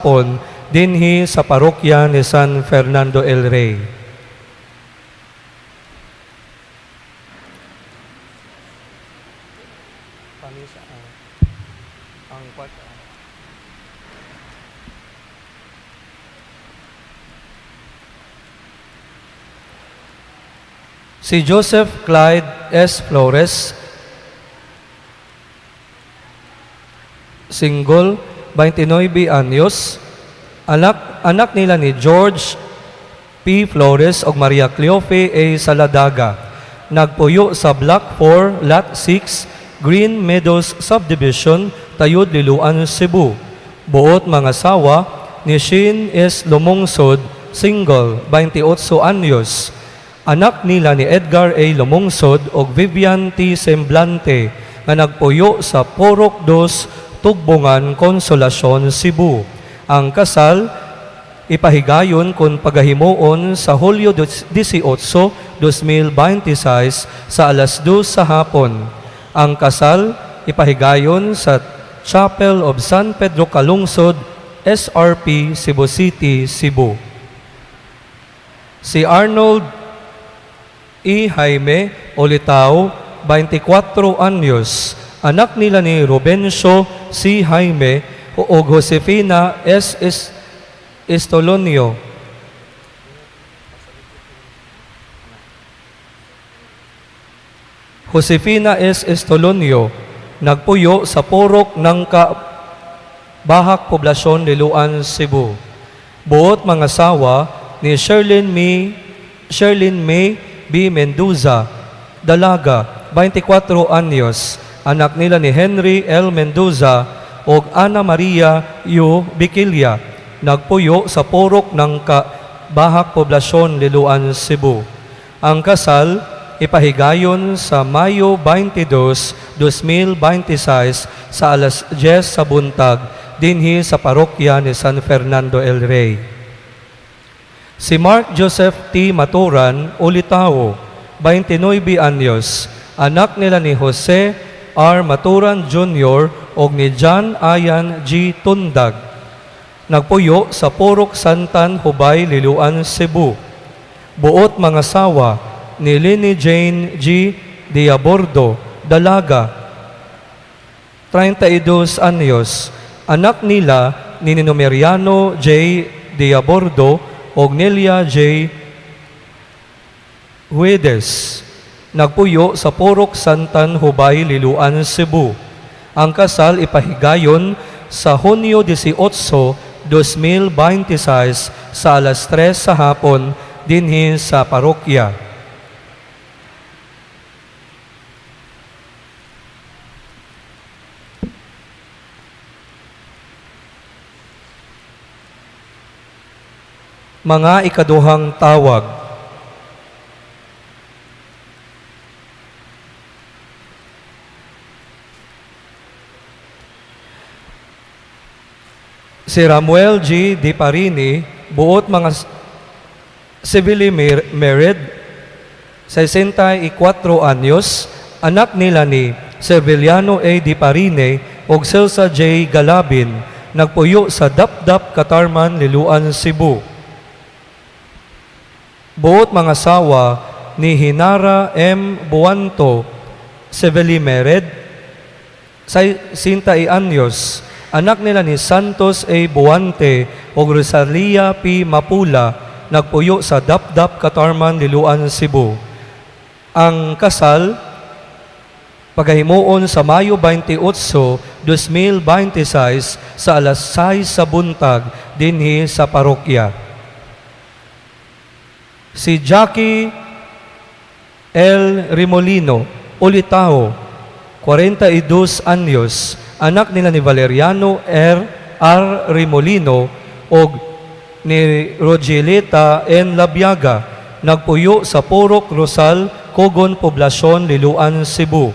hapon dinhi sa parokya ni San Fernando el Rey. Si Joseph Clyde S. Flores, single, 29 anyos, anak nila ni George P. Flores o Maria Cleofe A. Saladaga, nagpuyo sa Block 4, Lot 6, Green Meadows Subdivision, Tayud, Liloan, Cebu. Buot mga sawa ni Shane S. Lumungsod, single, 28 anyos. Anak nila ni Edgar A. Lumungsod o Vivian T. Semblante, nga nagpuyo sa Porok 2, Tugbungan, Consolacion, Cebu. Ang kasal ipahigayon kung pagahimuon sa Hulyo 18, 2026 sa alas 2 sa hapon. Ang kasal ipahigayon sa Chapel of San Pedro Calungsod, SRP, Cebu City, Cebu. Si Arnold E. Jaime Olitao, 24 anyos, anak nila ni Rubencio C. Jaime o Josefina S. Estolonio. Josefina S. Estolonio, nagpuyo sa Porok ng Bahak, Poblasyon, Liloan, Cebu. Buot mga sawa ni Sherlyn May B. Mendoza, dalaga, 24 anyos, anak nila ni Henry L. Mendoza o Ana Maria U. Biquilla, nagpuyo sa Porok ng Bahak, Poblasyon, Liloan, Cebu. Ang kasal ipahigayon sa Mayo 22, 2026 sa alas 10 sa buntag dinhi sa parokya ni San Fernando el Rey. Si Mark Joseph T. Maturan Olitao, 29 anyos, anak nila ni Jose R. Maturan Jr. o ni John Ayan G. Tundag, nagpuyo sa Porok Santan, Hubay, Liloan, Cebu. Buot mga sawa ni Lini Jane G. Diabordo, dalaga, 32 anyos, anak nila ni Numeriano J. Diabordo o Nelia J. Huedes, nagpuyo sa Porok Santan, Hubay, Liloan, Cebu. Ang kasal ipahigayon sa Hunyo 18, 2026 sa alas 3 sa hapon dinhi sa parokya. Mga ikaduhang tawag. Si Ramuel G. Di Parini, buot mga civilly married, 64 anyos, anak nila ni Severiano A. Di Parine o Celsa J. Galabin, nagpuyo sa Dapdap, Katarman, Liloan, Cebu. Buot mga sawa ni Hinara M. Buanto, civilly married, 60 anyos, anak nila ni Santos A. Buante o Rosalia P. Mapula, nagpuyo sa Dapdap, Katarman, Liloan, Cebu. Ang kasal pagahimuon sa Mayo 28, 2026 sa alas 6 sa buntag dinhi sa parokya. Si Jackie L. Rimolino Olitao, 42 anyos, anak nila ni Valeriano R. Rimolino o ni Rogeleta N. Labiaga, nagpuyo sa Porok Rosal, Cogon, Poblasyon, Liloan, Cebu.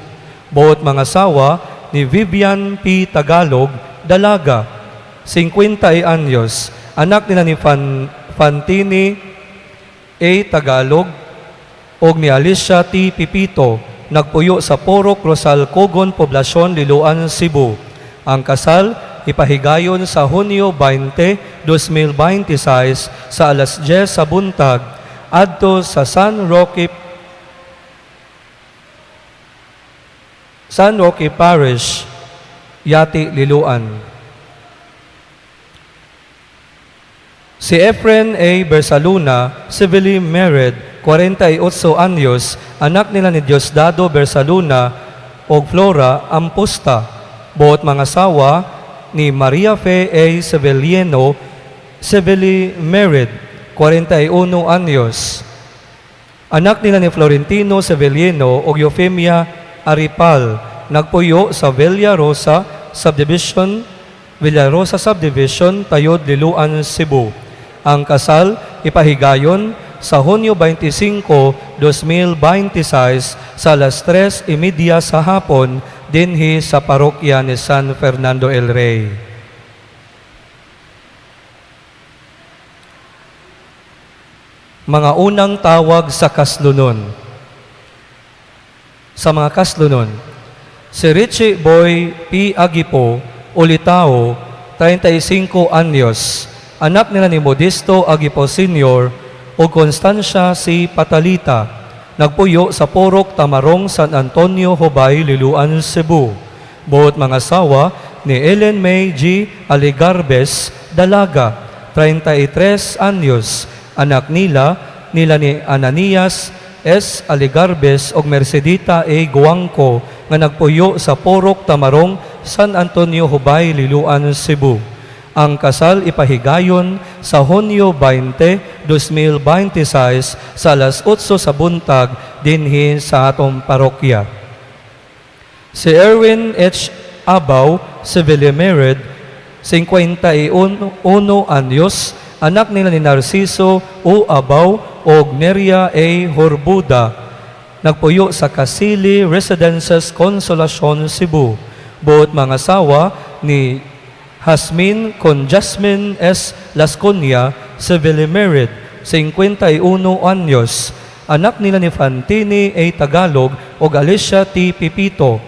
Buot mga sawa ni Vivian P. Tagalog, dalaga, 50 anyos, anak nila ni Fantini A. Tagalog o ni Alicia T. Pipito, nagpuyo sa Porok Rosal, Cogon, Poblasyon, Liloan, Cebu. Ang kasal ipahigayon sa Hunyo 20, 2026 sa alas 10 sa buntag adto sa San Roque Parish, Yati, Liloan. Si Efren A. Bersaluna, civilly married, 48 anyos, anak nila ni Diosdado Bersaluna o Flora Ampusta, buot mga sawa ni Maria Fe A. Sevilleno, civilly married, 41 anyos. Anak nila ni Florentino Sevilleno o Eufemia Aripal, nagpuyo sa Villarosa Subdivision, Tayod, Liloan, Cebu. Ang kasal ipahigayon sa Hunyo 25, 2026 sa alas 3:30 sa hapon dinhi sa parokya ni San Fernando el Rey. Mga unang tawag sa kaslunon. Sa mga kaslunon, si Richie Boy P. Agipo, Ulitao, 35 anyos, anak nila ni Modesto Agipo Sr. o Constancia C. Patalita, nagpuyo sa Porok Tamarong, San Antonio, Hubay, Liloan, Cebu. Buot mga sawa ni Ellen May G. Aligarbes, Dalaga, 33 anyos, anak nila ni Ananias S. Aligarbes o Mercedita A. Guangco nga nagpuyo sa Porok Tamarong, San Antonio, Hubay, Liloan, Cebu. Ang kasal ipahigayon sa Hunyo 20, 2026 sa alas 8 sa buntag dinhi sa atong parokya. Si Erwin H. Abaw, civilly married, 51 anyos, anak nila ni Narciso O. Abaw o Neria A. Horbuda, nagpuyo sa Casili Residences, Consolacion, Cebu. Buot mga sawa ni Hasmin con Jasmine S. Lasconia, civilly married, 51 anyos, anak nila ni Fantini A. Tagalog o Alicia T. Pipito.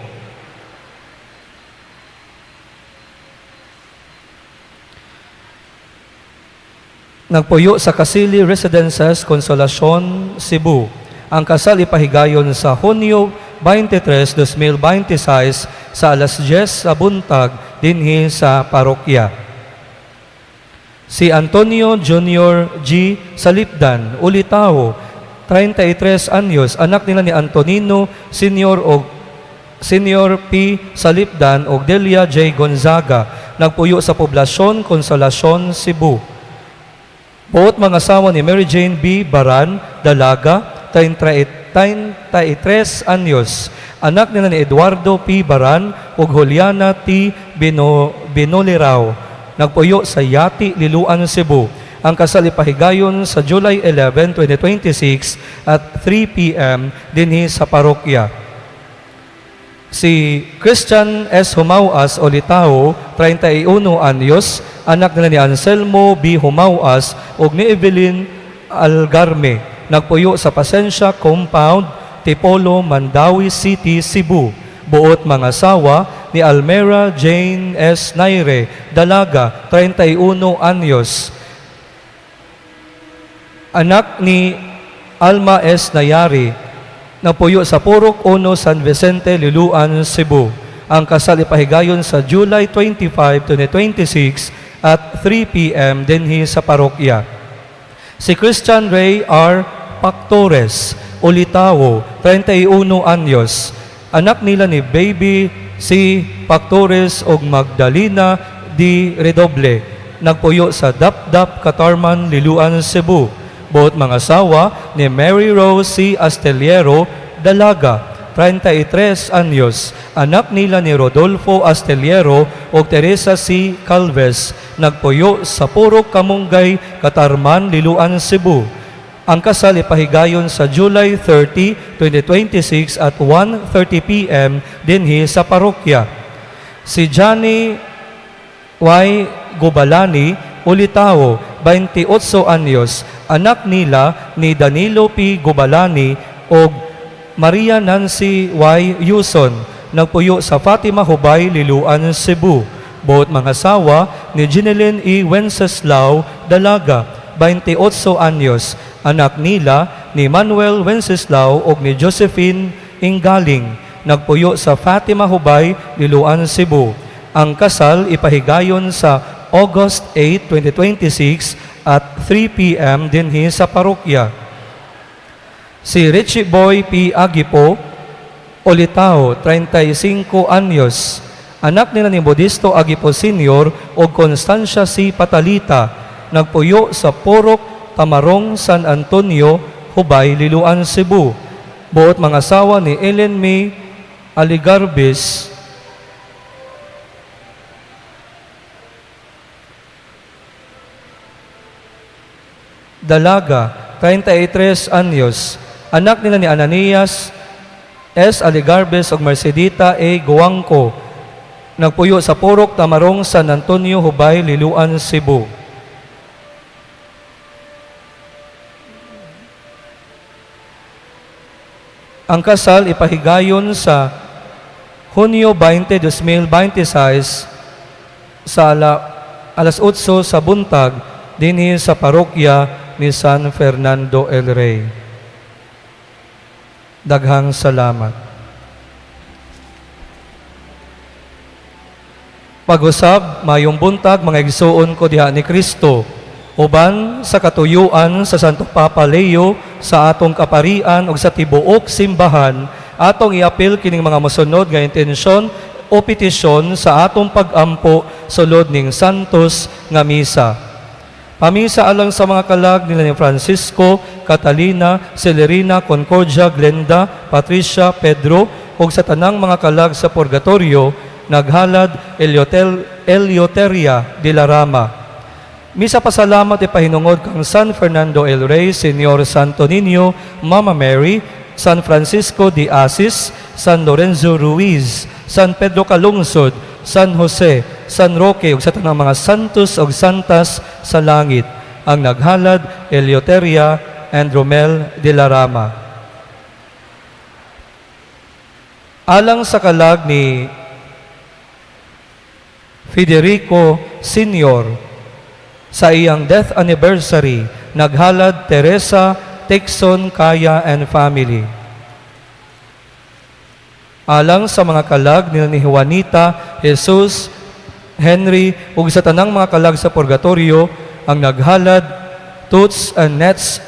Nagpuyo sa Casili Residences, Consolacion, Cebu. Ang kasal ipahigayon sa Hunyo 23, 2026 sa alas 10 sa buntag dinhi sa parokya. Si Antonio Jr. G. Salipdan, Ulitao, 33 anyos, anak nila ni Antonino Sr. P. Salipdan o Delia J. Gonzaga, nagpuyo sa Poblasyon, Consolacion, Cebu. Buot mga asawa ni Mary Jane B. Baran, Dalaga, 33 anyos, anak nila ni Eduardo P. Baran o Juliana T. Binolirao, nagpuyo sa Yati, Liloan, Cebu. Ang kasal ipahigayon sa July 11, 2026 at 3 p.m. dinhi sa parokya. Si Christian S. Humauas o Litao, 31 anyos, anak nila ni Anselmo B. Humauas o ni Evelyn Algarme, nagpuyo sa Pasensya Compound, Tipolo, Mandawi City, Cebu. Buot mga asawa ni Almera Jane S. Naire, Dalaga, 31 anyos, anak ni Alma S. Nayari, nagpuyo sa Porok 1, San Vicente, Liloan, Cebu. Ang kasal ipahigayon sa July 25, 2026 at 3 p.m. dinhi sa parokya. Si Christian Ray R. Pactores, Ulitao, 31 anyos, anak nila ni Baby C. Pactores o Magdalena D. Redoble, nagpuyo sa Dapdap, Catarman, Liloan, Cebu. Buot mga asawa ni Mary Rose C. Asteliero, Dalaga, 33 anyos, anak nila ni Rodolfo Asteliero o Teresa C. Calves, nagpuyo sa Purok Kamunggay, Catarman, Liloan, Cebu. Ang kasal ipahigayon sa July 30, 2026 at 1:30 p.m. dinhi sa parokya. Si Johnny Y. Gubalani, Ulitao, 28 anyos, anak nila ni Danilo P. Gubalani o Maria Nancy Y. Yuson, nagpuyo sa Fatima Hubay, Liloan, Cebu. Buot mga sawa ni Jeneline E. Wenceslao Dalaga, 28 anyos, anak nila ni Manuel Wenceslao ug ni Josephine Inggaling, nagpuyo sa Fatima Hubay, Liloan, Cebu. Ang kasal ipahigayon sa August 8, 2026 at 3 p.m. dinhi sa parokya. Si Richie Boy P. Agipo Olitao, 35 anyos, anak nila ni Modisto Agipo Sr. o Constancia C. Patalita, nagpuyo sa Purok Tamarong, San Antonio, Hubay, Liloan, Cebu. Buot mga asawa ni Ellen May Aligarbes Dalaga, 33 anyos, anak nila ni Ananias S. Aligarbes ug Mercedita A. Guangco, nagpuyo sa Purok Tamarong, San Antonio, Hubay, Liloan, Cebu. Ang kasal ipahigayon sa Hunyo 20, 2026 sa alas 8 sa buntag dinhi sa parokya ni San Fernando El Rey. Daghang salamat. Pag-usab, mayong buntag, mga igsuon ko diha ni Kristo, uban sa katuyuan sa Santo Papa Leo sa atong kaparian ug sa tibuok simbahan, atong iapil kining mga mosunod nga intensyon o petisyon sa atong pag-ampo sulod ning santos nga misa. Pamisa alang sa mga kalag nila ni Francisco, Catalina, Celerina, Concordia, Glenda, Patricia, Pedro, ug sa tanang mga kalag sa purgatorio, naghalad Eleuteria de la Rama. Misa pasalamat ipahinungod kang San Fernando El Rey, Señor Santo Niño, Mama Mary, San Francisco de Assis, San Lorenzo Ruiz, San Pedro Calungsod, San Jose, San Roque, ug sa tanang mga santos ug santas sa langit, ang naghalad Eleuteria and Romel de la Rama. Alang sa kalag ni Federico Sr., sa iyang death anniversary, naghalad Teresa Texon Kaya and family. Alang sa mga kalag ni Juanita, Jesus, Henry, ug sa tanang mga kalag sa purgatorio, ang naghalad Toots and Nets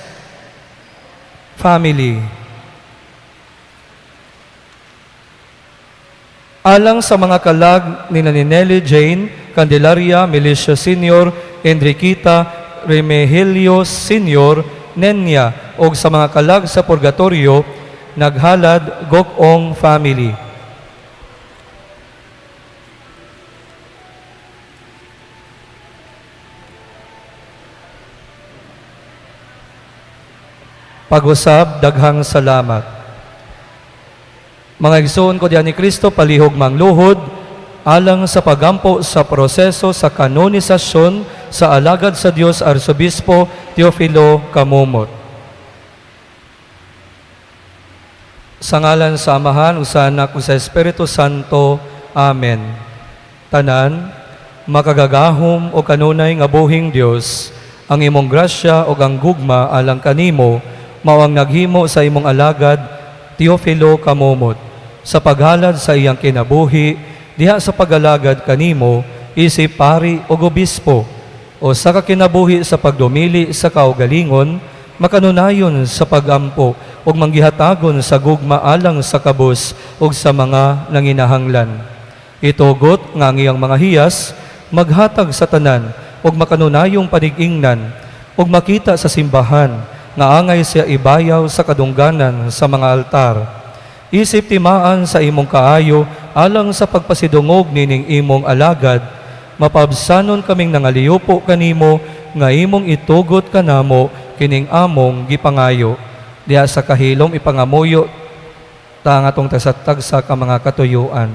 family. Alang sa mga kalag ni Nelly Jane Candelaria Milicio Sr., Enriquita Remigilio Sr., Nenya, ug sa mga kalag sa purgatorio, naghalad Gokong family. Pag-usab, daghang salamat. Mga igsoon ko diyan ni Kristo, palihog mangluhod, alang sa pagampo sa proseso sa kanonisasyon sa alagad sa Dios Arsobispo Teofilo Kamumot. Sa ngalan sa Amahan, sa Anak, ug sa Espiritu Santo. Amen. Tanan, makagagahom o kanunay nga buhing Dios, ang imong grasya o ang gugma alang kanimo, mawang naghimo sa imong alagad, Teofilo Kamumot, sa paghalad sa iyang kinabuhi, diha sa pag-alagad kanimo, isip pari o obispo, o sa kakinabuhi sa pagdumili sa kaugalingon, makanunayon sa pagampo, ug manggihatagon sa gugma alang sa kabus ug sa mga nanginahanglan. Itugot nga ang iyang mga hiyas, maghatag sa tanan, ug makanunayong panig-ingnan, ug makita sa simbahan, nga angay siya ibayaw sa kadungganan sa mga altar. Isip timaan sa imong kaayo, alang sa pagpasidungog nining imong alagad, mapabsanon kaming nangaliyupo kanimo, nga imong itugot kanamo kining among gipangayo. Diha sa kahilom ipangamuyo, ta nga tong tagsatagsa ka mga katuyuan.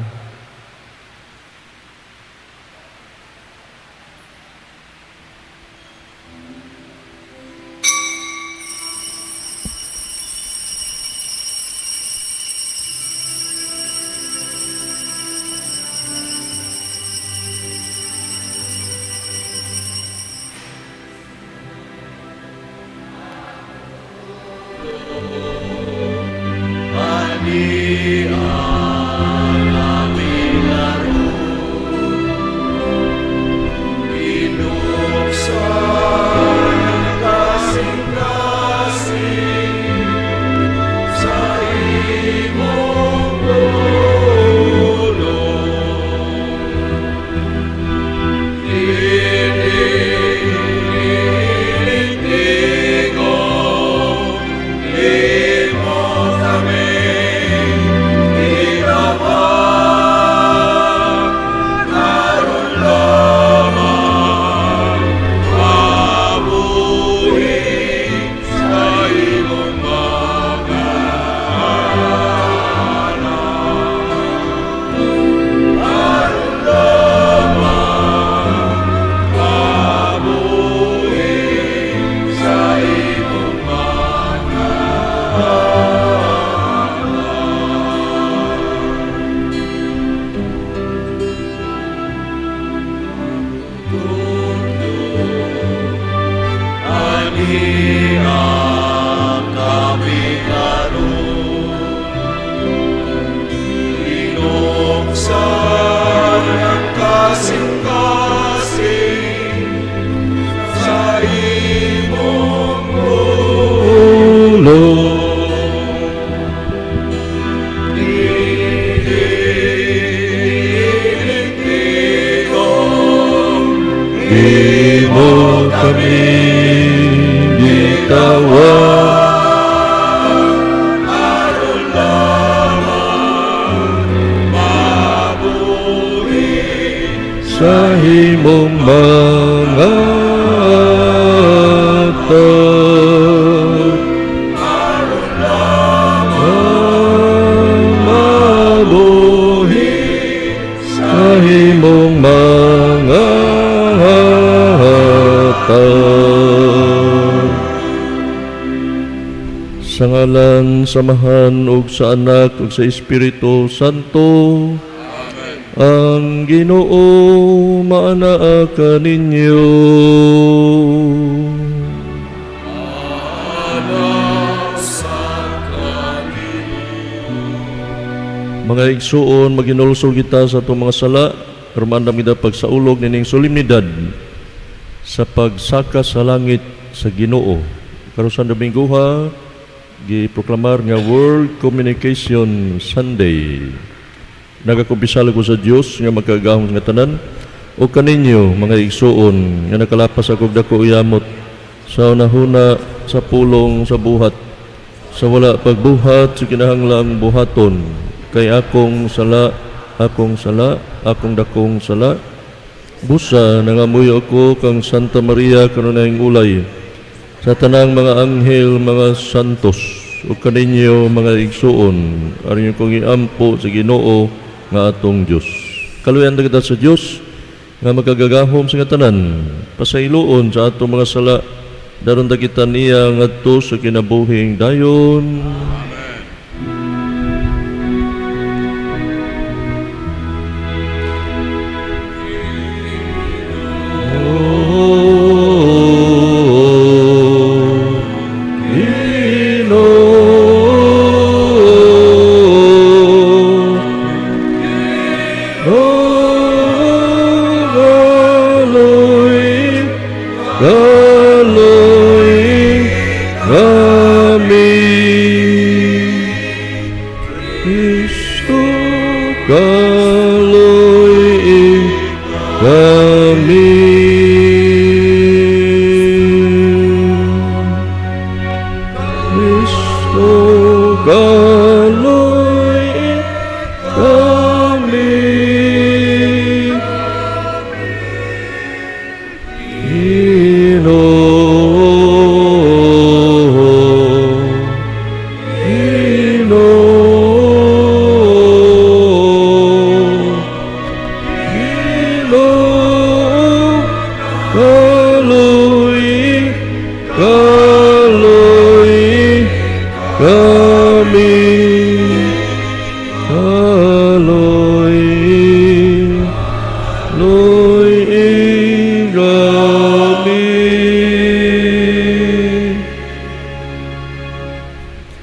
Di mo kami bitawan, aron lamang mabuhi sa imong mga tag. Aron lamang mabuhi sa imong mga sa ngalan, samahan ug sa Anak ug sa Espiritu Santo. Amen. Ang Ginoo maanaa kaninyo. Mga igsuon, maginulsol kita sa itong mga sala, rumandam kita pagsaulog nining solemnidad sa pagsaka sa langit sa Ginoo. Karon sa Domingguha, giproklamar nga World Communication Sunday. Nagakumpisal ko sa Dios nga magkagahom nga tanan o kaninyo mga igsuon nga nakalapas ako dako uyamot sa unahuna sa pulong sa buhat sa wala pagbuhat sa kinahanglang buhaton kay akong sala, akong dakong sala. Busa nangamuy ako kang Santa Maria kanunayng ulay sa tanang mga anghel, mga santos o kaninyo mga igsuon aron kong iampo sa Ginoo nga atong Dios. Kaluyan kita sa Dios nga magagagahom sa tanan, pasayloon sa atong mga sala, daron ta kita niya ngadto sa kinabuhing dayon.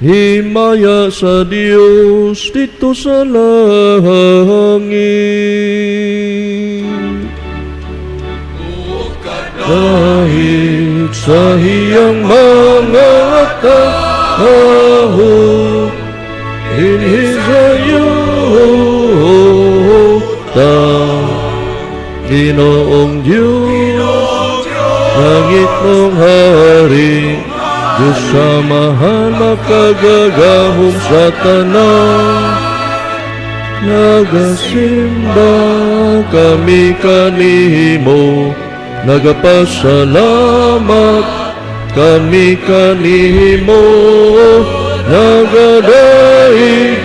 Himaya sa Dios dito sa langit, kahit sa iyang mga tao, inhisayuta, Ginoong Diyos, langit mong hari, Diyos samahan makagagahom sa tanan. Nagasimba kami kanimo, nagapasalamat kami kanimo, nagadaig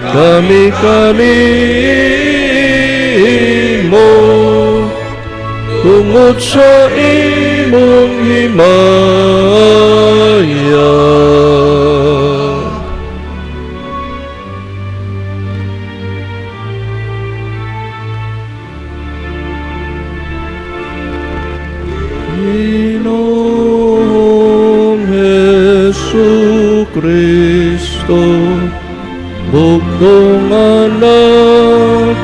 kami kanimo, tungod sa imong himaya. Ginoo Kristo, bugtong anak,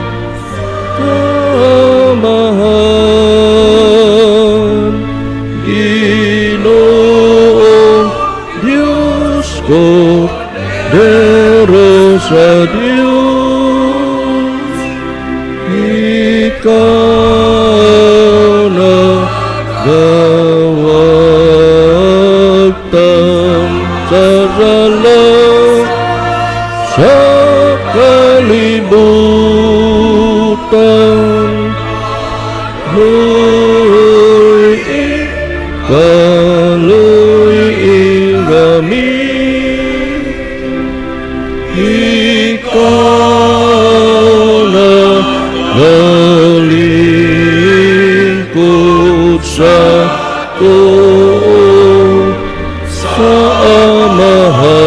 kamahan, Ginoong Diyos ko, dero sa Diyos, ikaw na gawag sarala sa kalibutan, Hoy, ikaloy ingami, ikaw na nalingkod sa tuon sa Amahan.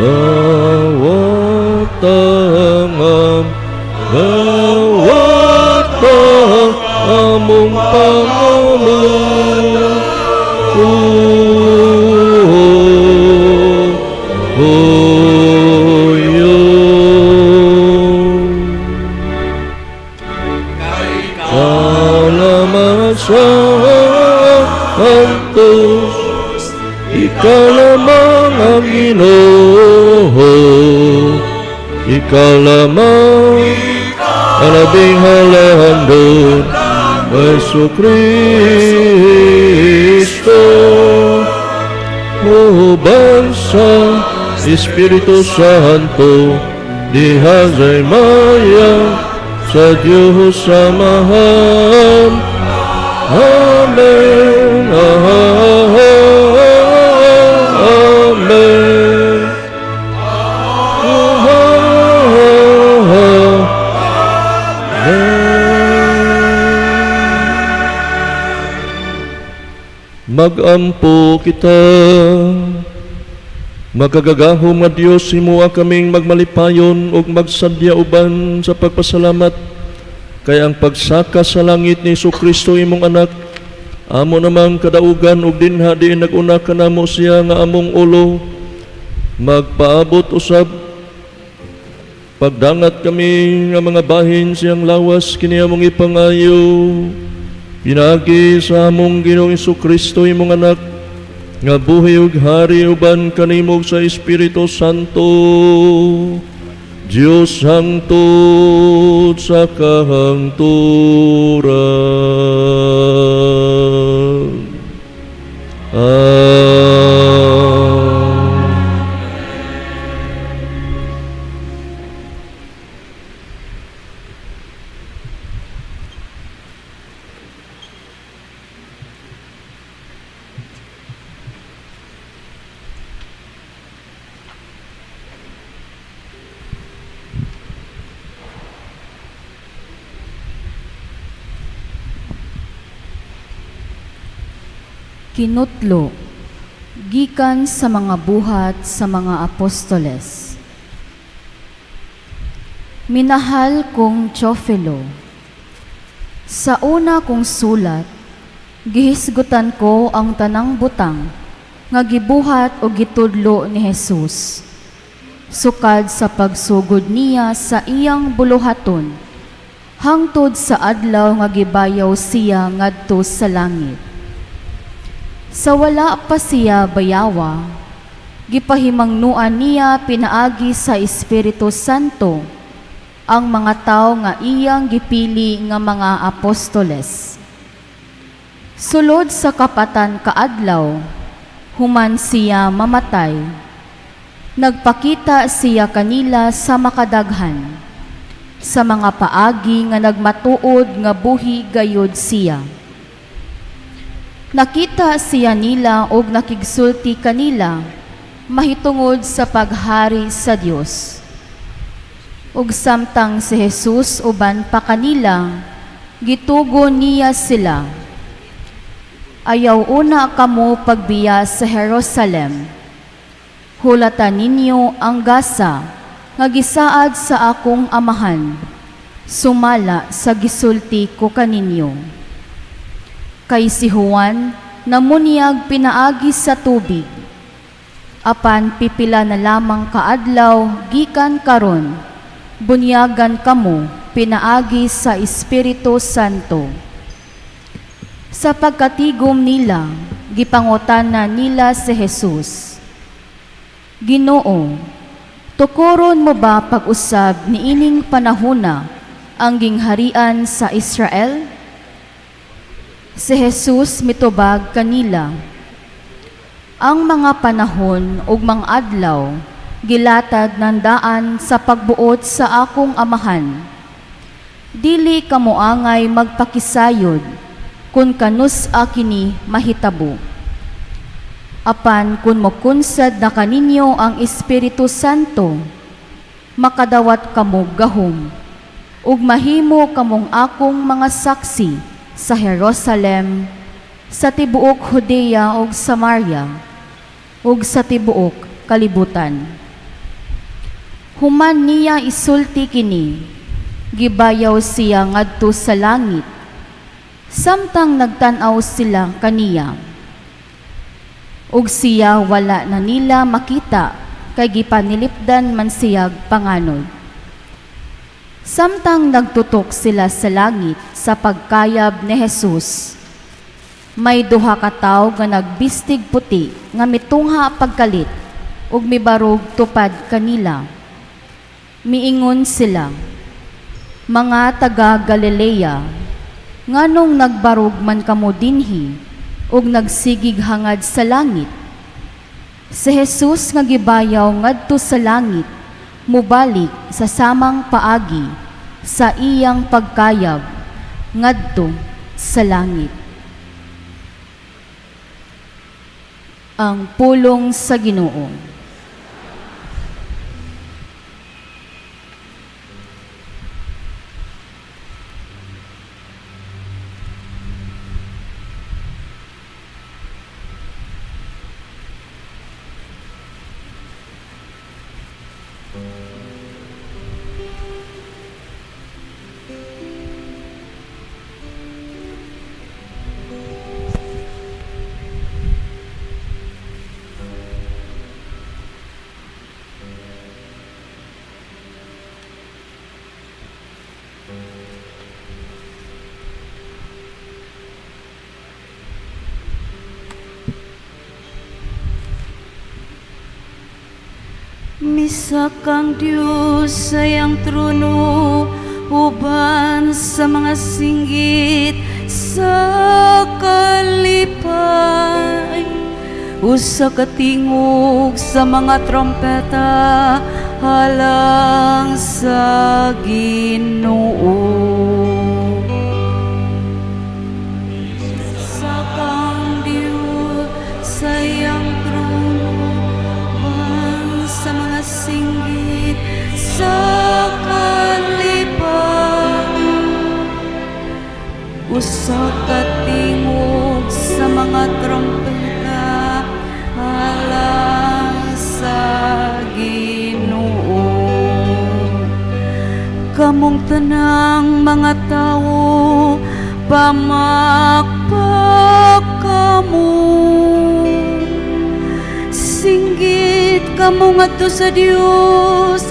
Gawatang among salamat sa Santos, ikaw lamang ang Ginoo, ikaw lamang ang labing halahandog, Jesu Kristo, uban sa Espiritu Santo, dihagay maya sa Diyos Amahan. Amen. Amen. Magampo kita, magagagahom nga Dios, himuha kaming magmalipayon ug magsadya uban sa pagpasalamat kay ang pagsaka sa langit ni Jesu-Kristo imong anak, amo namang kadaugan ug dinha diin nag-una kanamo siya nga among ulo, magpaabot usab pagdangat kami nga mga bahin siyang lawas kini among ipangayo. Pinagi sa among Ginoong Jesu-Kristo imong anak, nga buhi ug hari uban kanimog sa Espiritu Santo, Diyos hangtod sa kahangturan. Kinutlo, gikan sa mga buhat sa mga apostoles. Minahal kong Teofilo, sa una kong sulat, gihisgutan ko ang tanang butang nga gibuhat o gitudlo ni Jesus, sukad sa pagsugod niya sa iyang buluhaton, hangtod sa adlaw nga gibayaw siya ngadto sa langit. Sa wala pa siya bayawa, gipahimangnuan niya pinaagi sa Espiritu Santo ang mga tao nga iyang gipili nga mga apostoles. Sulod sa kapatan kaadlaw, human siya mamatay, nagpakita siya kanila sa makadaghan, sa mga paagi nga nagmatuod nga buhi gayud siya. Nakita siya nila og nakigsulti kanila mahitungod sa paghari sa Dios. Ug samtang si Jesus uban pa kanila, gitugo niya sila. Ayaw una kamo pagbiya sa Jerusalem. Hulatan ninyo ang gasa nga gisaad sa akong amahan, sumala sa gisulti ko kaninyo. Kay si Juan namunyag pinaagi sa tubig. Apan pipila na lamang kaadlaw gikan karon, bunyagan kamo pinaagi sa Espiritu Santo. Sa pagkatigom nila, gipangutana nila si Jesus, Ginoo, tukuron mo ba pag-usab niining panahona ang gingharian sa Israel? Si Jesus mitubag kanila, ang mga panahon ug mga adlaw gilatag ng daan sa pagbuot sa akong amahan. Dili kamoangay magpakisayod kun kanus akini mahitabo. Apan kun mokunsad na kaninyo ang Espiritu Santo, makadawat kamo gahom ug mahimo kamong akong mga saksi sa Jerusalem, sa tibuok Judea ug Samaria, ug sa tibuok kalibutan. Human niya isulti kini, gibayaw siya ngadto sa langit, samtang nagtan-aw sila kaniya. Ug siya wala na nila makita, kay gipanilipdan man siyag panganod. Samtang nagtutok sila sa langit sa pagkayab ni Jesus, may duha ka tawo nga nagbistig puti nga mitungha pagkalit ug mibarog tupad kanila. Miingon sila, mga taga Galilea, nganong nagbarog man kamo dinhi ug nagsigig hangad sa langit? Si Jesus nga gibayaw ngadto sa langit, mubalik sa samang paagi sa iyang pagkayab ngadto sa langit. Ang pulong sa Ginoo. Misa kang Diyos sa iyang trono, uban sa mga singgit sa kalipay. Usa ka tingog sa mga trompeta, halang sa Ginoo. Misa kang Diyos sa iyang trono, sa mga singgit sa kalipay. Usa ka tingog sa mga trompeta, halang sa Ginoo. Kamong tanang mga tawo, pamakpak kamo. Singgit kamo ngadto sa Dios,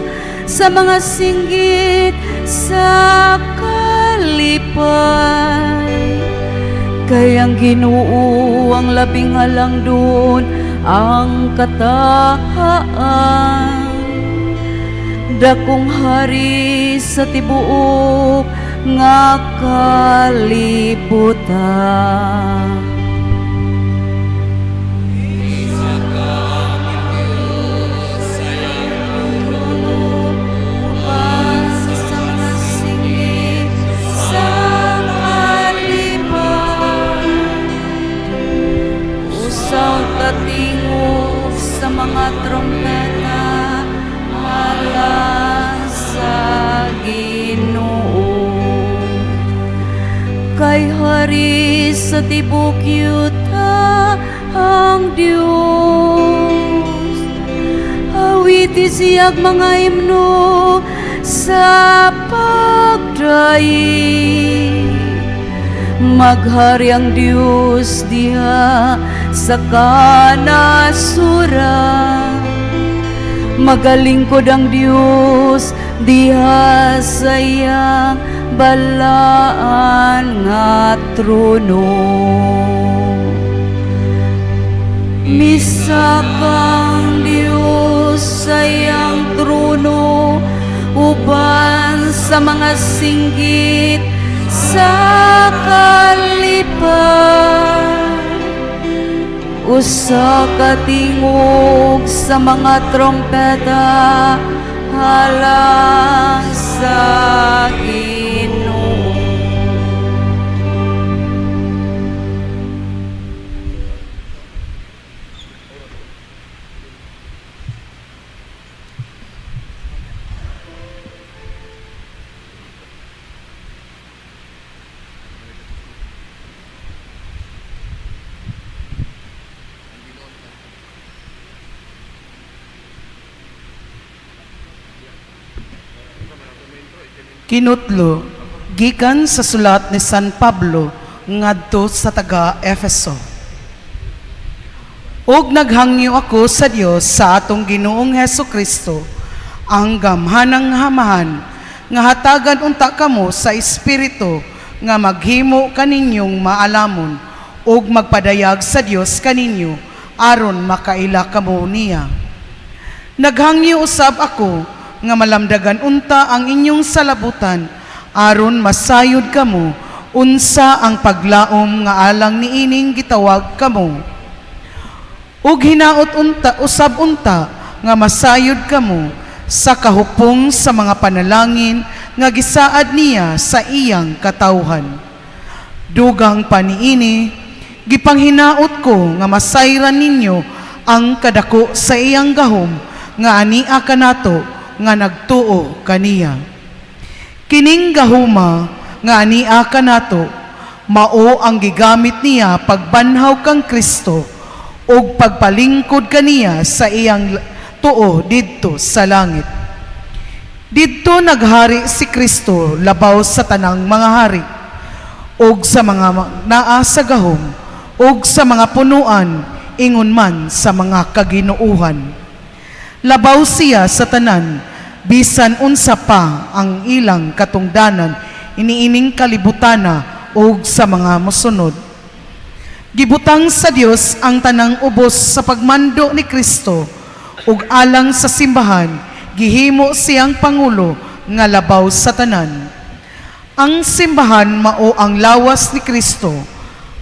sa mga singgit sa kalipay. Kay ang Ginoo ang labing halangdon, ang katahaan. Dakong hari sa tibuok nga kalibutan. Katingog sa mga trompeta, halang sa Ginoo. Kay hari sa tibok yuta ang Diyos, awiti siyag mga himno sa pagdaig. maghari ang Diyos diha sa kanasuran. Magalingkod ang Diyos diha sa iyang balaan nga trono. Misa kang Diyos sa iyang trono, uban sa mga singgit sa kalipan. Usa ka tingog sa mga trompeta, halang sa Ginoo. Kinutlo, gikan sa sulat ni San Pablo ngadto sa taga Efeso. Og naghangyo ako sa Dios sa atong Ginoong Hesukristo, ang gamhanang hamahan nga hatagan unta kamo sa espiritu nga maghimo kaninyong maalamon og magpadayag sa Dios kaninyo aron makaila kamo niya. Naghangyo usab ako nga malamdagan unta ang inyong salabutan aron masayod kamo unsa ang paglaom nga alang niining gitawag kamo. Ug hinaot unta usab unta nga masayod kamo sa kahupong sa mga panalangin nga gisaad niya sa iyang katawhan. Dugang paniini, gipanghinaot ko nga masayran ninyo ang kadako sa iyang gahom nga ania kanato nga nagtuo kaniya. Kining gahuma nga ania kanato mao ang gigamit niya pagbanhaw kang Kristo ug pagpalingkod kaniya sa iyang tuo didto sa langit. Didto naghari si Kristo labaw sa tanang mga hari ug sa mga naa sa gahom ug sa mga punuan ingon man sa mga kaginuuhan. Labaw siya sa tanan bisan unsa pa ang ilang katungdanan iniining kalibutana ug sa mga mosunod. Gibutang sa Dios ang tanang ubos sa pagmando ni Kristo ug alang sa simbahan gihimo siyang pangulo nga labaw sa tanan. Ang simbahan mao ang lawas ni Kristo,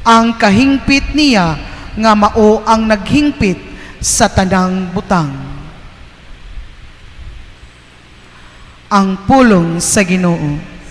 ang kahingpit niya nga mao ang naghingpit sa tanang butang. Ang pulong sa Ginoo.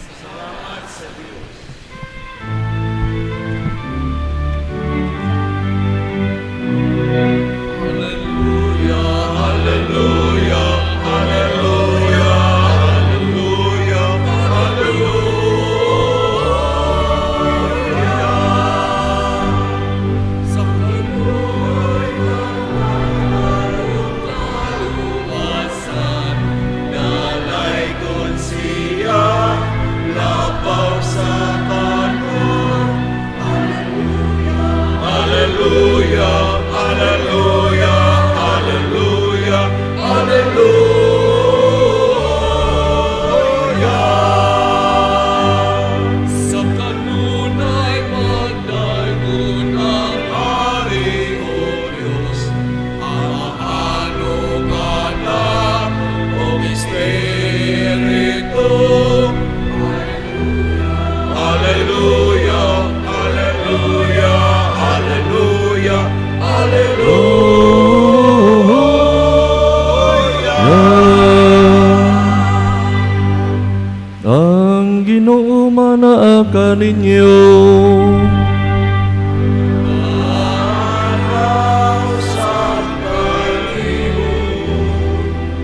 Ang Ginoo manaa kaninyo.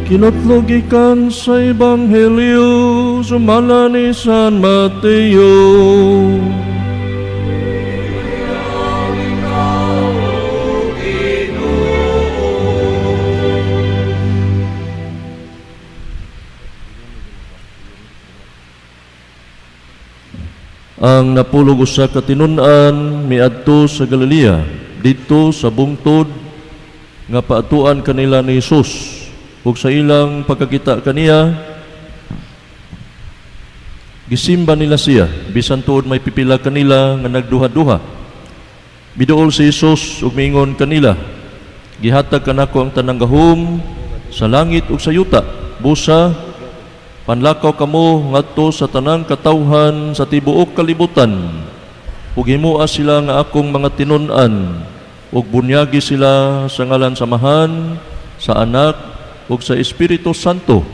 Kinatlo gikan sa Ebanghelyo sumala ni San Mateo. ang napulog usa ka tinun-an miadto sa Galilea didto sa bungtod nga paatuan kanila ni Hesus. Ug sa ilang pagkakita kaniya, gisimba nila siya bisan tuod may pipila kanila nga nagduha-duha. Biduol si Hesus ug miingon kanila, gihatag kanako ang tanang gahom sa langit ug sa yuta. Busa panlakaw kamo ngadto sa tanang katawhan sa tibuok kalibutan. Ug himua sila nga akong mga tinun-an ug bunyagi sila sa ngalan samahan, sa Anak ug sa Espiritu Santo.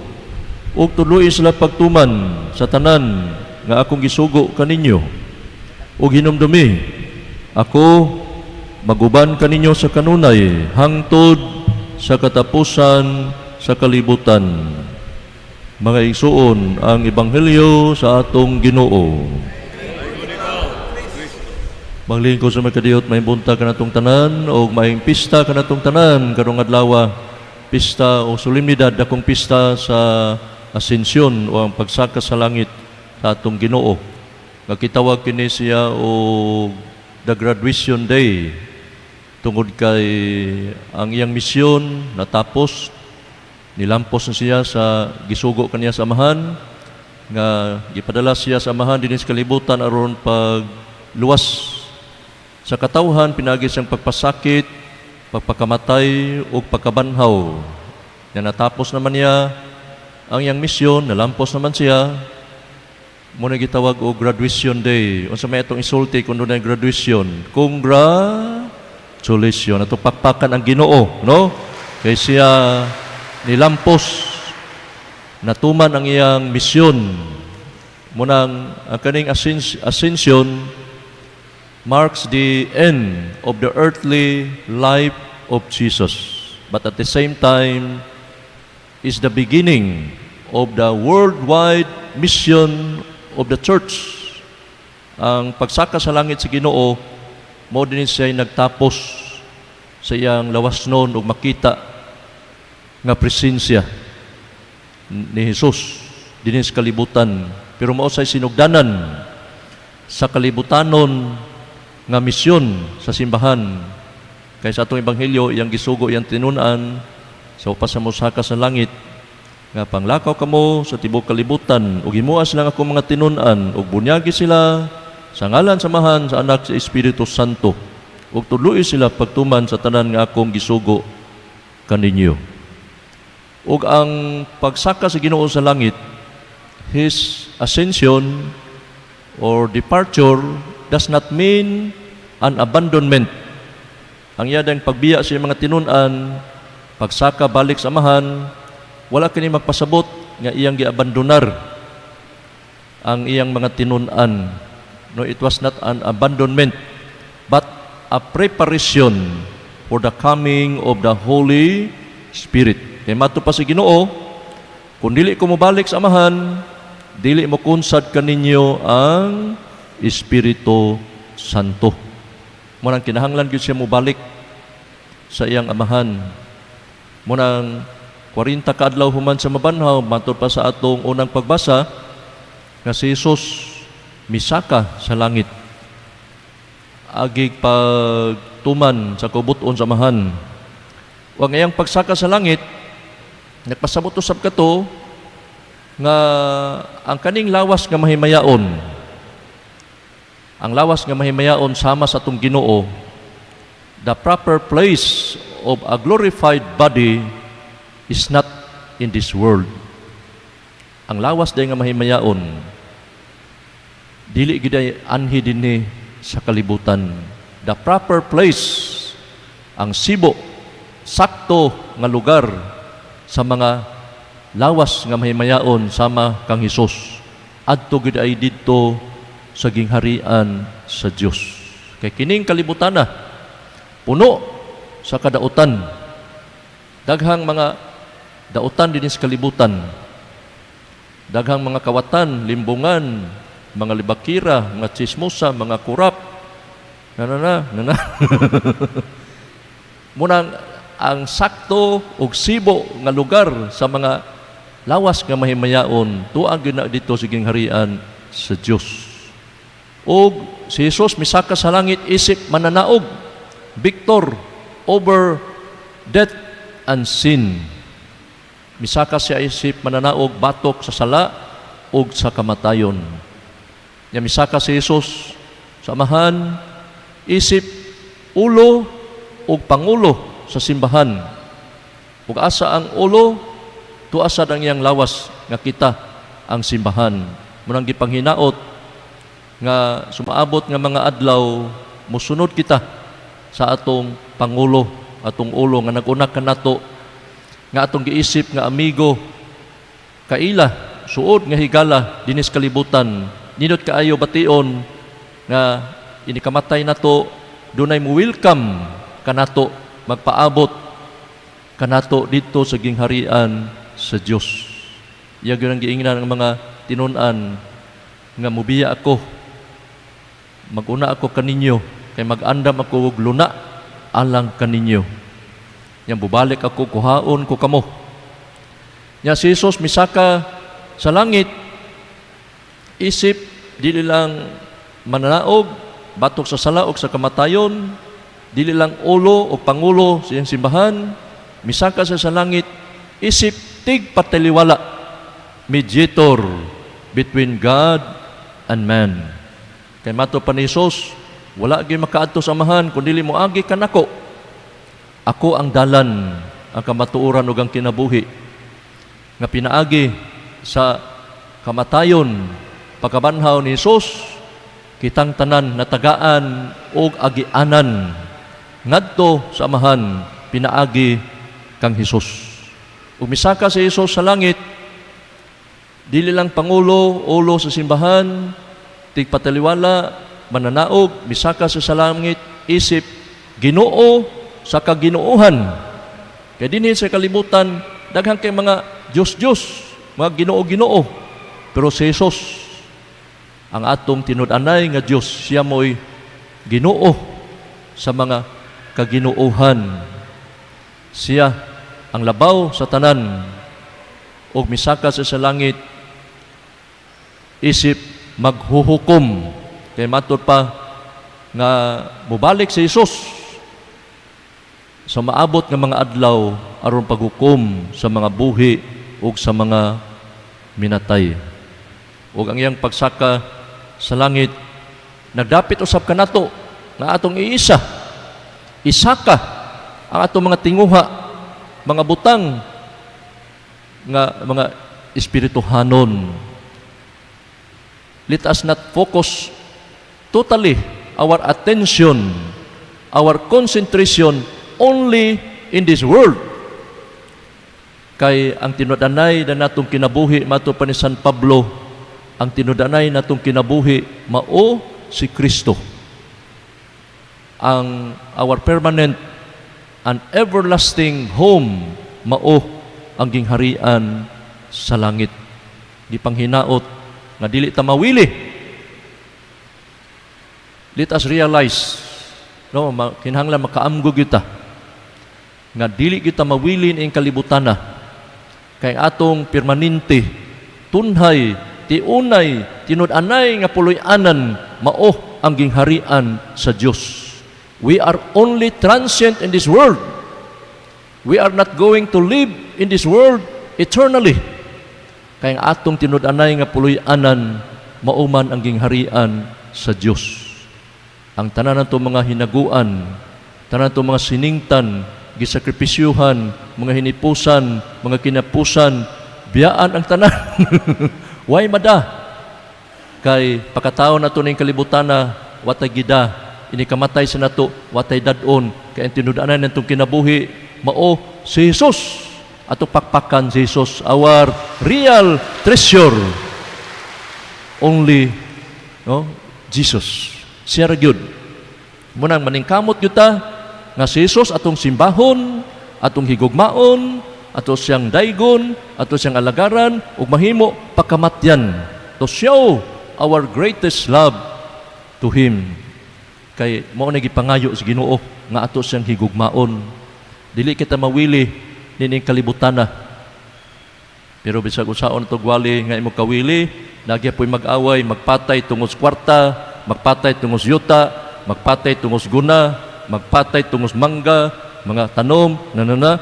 Ug tuloy sila pagtuman sa tanan nga akong gisugo kaninyo. Ug hinumdumi ako maguban kaninyo sa kanunay hangtod sa katapusan sa kalibutan. Mga igsuon, ang Ebanghelyo sa atong Ginoo. Maglingkod sa magkadiyot, may bunta ka natong tanan, o may pista ka natong tanan, karong adlaw, pista o solemnidad, akong pista sa Asensyon o ang pagsaka sa langit sa atong Ginoo. Nakitawag kini siya o the graduation day, tungod kay ang iyang misyon natapos. Nilampos na siya sa gisugo kaniya sa amahan, nga gipadala siya sa amahan din sa kalibutan aron pagluwas sa katawhan, pinagi siyang pagpasakit, pagpakamatay o pagkabanhaw. Na natapos naman niya ang iyang misyon, nalampos naman siya, muna gitawag o graduation day. Unsa may itong isulti kung doon ay graduation? Congratulations. Ato pakpakan ang Ginoo, no? Kay siya nilampos, natuman ang iyang misyon. Munang ang kaning ascension marks the end of the earthly life of Jesus, but at the same time is the beginning of the worldwide mission of the church. Ang pagsaka sa langit sa Ginoo, mo din siya nagtapos sa iyang lawasnon ug makita nga presensya ni Jesus dinhi sa kalibutan. Pero mao say sinugdanan sa kalibutanon nga misyon sa simbahan. Kay sa atong ebanghelyo, iyang gisugo, iyang tinun-an sa upas sa mosaka sa langit, nga panglakaw kamo sa tibuok kalibutan, ug himua sila nga akong mga tinun-an, ug bunyagi sila sa ngalan samahan sa Anak sa Espiritu Santo, ug tuloy sila pagtuman sa tanan nga akong gisugo kaninyo. Ug ang pagsaka sa Ginoo sa langit, His ascension or departure does not mean an abandonment. Ang iyadang pagbiya sa mga tinun-an, pagsaka balik sa amahan, wala kini magpasabot nga iyang giabandonar ang iyang mga tinun-an. No, it was not an abandonment, but a preparation for the coming of the Holy Spirit. Kaya mato pa sa Ginoo, kung dili ko mobalik sa amahan, dili mo kunsad kaninyo ang Espiritu Santo. Munang kinahanglan gyud siya mobalik sa iyang amahan. Munang 40 ka adlaw human sa mabanhaw, matud pa sa atong unang pagbasa, nga si Jesus misaka sa langit. Agig pagtuman sa kubuton sa amahan. Wa ngayang pagsaka sa langit, nagpasabot usab kato nga ang kaning lawas nga mahimayaon, ang lawas nga mahimayaon sama sa atong Ginoo, the proper place of a glorified body is not in this world. Ang lawas day nga mahimayaon, dili gid ay anhi dinhi sa kalibutan. The proper place, ang sibo, sakto nga lugar sa mga lawas nga mahimayaon sama kang Hesus, adto gid ay didto sa gingharian sa Dios. Kay kining kalibutan na puno sa kadautan. Daghang mga dautan dinhi sa kalibutan. Daghang mga kawatan, limbungan, mga libakira, mga chismosa, mga kurap. Nana. Munang ang sakto ug sibo nga lugar sa mga lawas nga mahimayaon, tuang gyud na dito sa gingharian sa Dios. O si Jesus misaka sa langit isip mananaog, victor over death and sin. Misaka siya isip mananaog batok sa sala ug sa kamatayon. Nya misaka si Jesus sa amahan isip ulo ug pangulo sa simbahan. Ug asa ang ulo, tuasa ang iyang lawas nga kita ang simbahan. Munang gipanghinaot nga sumaabot nga mga adlaw mosunod kita sa atong pangulo, atong ulo nga nag-una kanato nga atong giisip nga amigo kaila suod nga higala dinis kalibutan. Nindot kaayo bation nga inikamatay nato dunay mo welcome kanato magpaabot kanato dito sa gingharian sa Dios. Iya gyud ang giingnan ng mga tinun-an nga mubiya ako, maguna ako kaninyo, kay mag-andam ako og luna alang kaninyo. Yang bubalik ako, kuhaon ko kamo. Nya si Jesus misaka sa langit, isip dili lang mananaog, batok sa sala ug sa kamatayon, dili lang ulo o pangulo sa iyang simbahan, misaka sa langit, isip tig pataliwala, mediator between God and man. Kay mato pa ni Jesus, wala gyud makaadto sa amahan kun dili moagi kanako. Ako ang dalan, ang kamatuoran ug ang kinabuhi. Nga pinaagi sa kamatayon, pagkabanhaw ni Jesus, kitang tanan natagaan og agianan ngadto sa amahan, pinaagi kang Hesus. Umisaka si Jesus sa langit, dili lang pangulo, ulo sa simbahan, tigpataliwala, mananaog, misaka sa langit, isip, Ginoo sa kaginoohan. Kaya dinhi sa kalibutan, daghang kay mga Diyos-Diyos, mga Ginoo-Ginoo. Pero si Jesus, ang atong tinud-anay nga Diyos, siya mo'y Ginoo sa mga kaginoohan. Siya ang labaw sa tanan o misaka sa langit, isip maghuhukom. Kay matod pa nga mubalik si Jesus sa maabot nga mga adlaw aron paghukom sa mga buhi ug sa mga minatay. Ug ang iyang pagsaka sa langit nagdapit usab kanato nga atong iisa, isaka ang atong mga tinguha, mga butang nga mga espirituhanon. Let us not focus totally our attention, our concentration only in this world. Kay ang tinud-anay na natong kinabuhi, mato pa ni San Pablo, ang tinud-anay natong kinabuhi, mao si Kristo. Our permanent and everlasting home, mao ang gingharian sa langit. Di panghinaot nga dili ta mawili. Let us realize, no, kinahanglan makaamgog kita nga dili kita mawili ning kalibutana. Kay atong permanente, tunhay, tiunay, tinud-anay nga puloy-anan, mao ang gingharian sa Dios. We are only transient in this world. We are not going to live in this world eternally. Kaya ang atong tinud-anay nga puloy-anan, mauman ang gingharian sa Dios. Ang tanan nato mga hinaguan, tanan nato mga siningtan, gisakripisyuhan, mga hinipusan, mga kinapusan, biyaan ang tanan. Why mada? Kay pakataon nato ning kalibutana, watay gida, inikamatay sa nato, watay dadon, kay ang tinud-anay natong kinabuhi, mao si Jesus. Ato pakpakan si Jesus, our real treasure. Only, no, Jesus. Siya ra gyud. Munang maningkamot gyud ta nga si Jesus atong simbahon, atong higugmaon, ato siyang daygon, ato siyang alagaran ug mahimo pakamatyan to show our greatest love to Him. Kay mao na gipangayo sa Ginoo nga ato siyang higugmaon. Dili kita mawili nining kalibutana. Pero bisag usaon to gwali nga imo kawili, nagya po'y mag-away, magpatay tungod sa kwarta, magpatay tungos yuta, magpatay tungos guna, magpatay tungos mangga, mga tanom, nanana.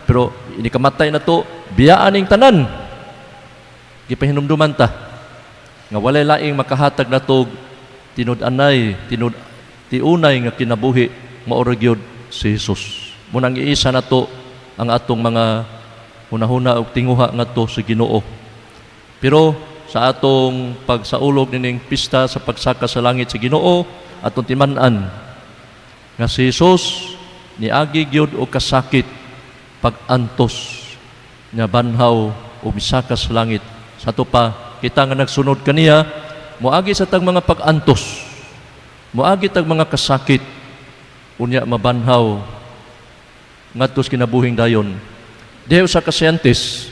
Pero inikamatay na to, biyaan ning tanan. Gipahinumduman ta. Nga walay laing makahatag na to, tinud-anay, tiunay nga kinabuhi, maorag yun si Jesus. Munang iisa na to, ang atong mga hunahuna o tinguha nga to sa Ginoo. Pero sa atong pagsaulog nining pista sa pagsaka sa langit sa Ginoo, atong timan-an nga si Jesus niagi gyud o kasakit pag-antos nga banhaw o misaka sa langit. Sa to pa kita nga nagsunod kaniya, moagi sa tag mga pag-antos, moagi tag mga kasakit, unya mabanhaw ngadtos kinabuhing dayon. Diyo sa kasiyentes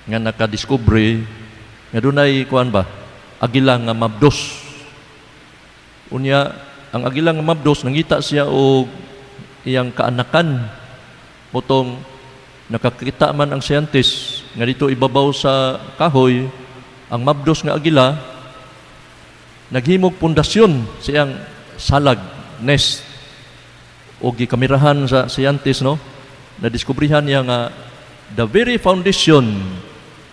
nga nakadiskubre nga dunay kuan ba agila nga mabdos. Unya ang agila nga mabdos nangita siya og iyang kaanakan. Motong nakakita man ang scientist nga dito ibabaw sa kahoy ang mabdos nga agila naghimog pundasyon sa iyang salag nest o gikamerahan sa scientist no na diskubrihan niya nga the very foundation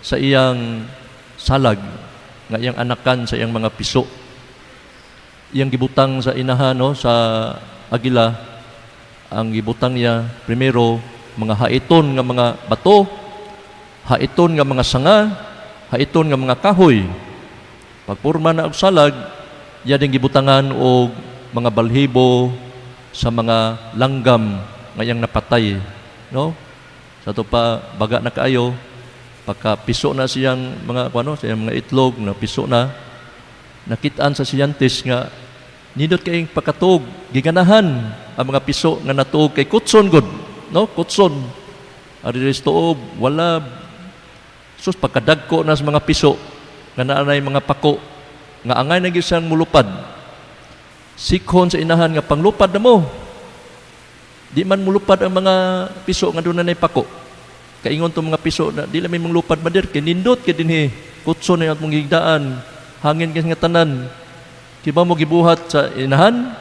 sa iyang salag nga iyang anakan sa iyang mga piso iyang gibutang sa inahan no sa agila ang gibutang niya primero mga haiton nga mga bato, haiton nga mga sanga, haiton nga mga kahoy. Pagpurma na og salag iya ding gibutangan og mga balhibo sa mga langgam nga iyang napatay no sa to pa baga na kaayo pagka piso na siyang mga kuno sa iyang mga itlog na piso na nakitaan sa scientist nga nindot kayong pakatog giganahan ang mga piso nga natuog kay kutson god no kutson ari restoob wala sus pagkadagko na sa mga piso nga naanay mga pako nga angay na gyud siyang mulupad sikhon sa inahan nga panglupad na mo di man mulupad ang mga piso nga doon na pako kaingon tong mga piso na di lamay manglupad madir kay nindot kay dinhi kutson na atong higdaan hangin kay nga tanan kiba mo gibuhat sa inahan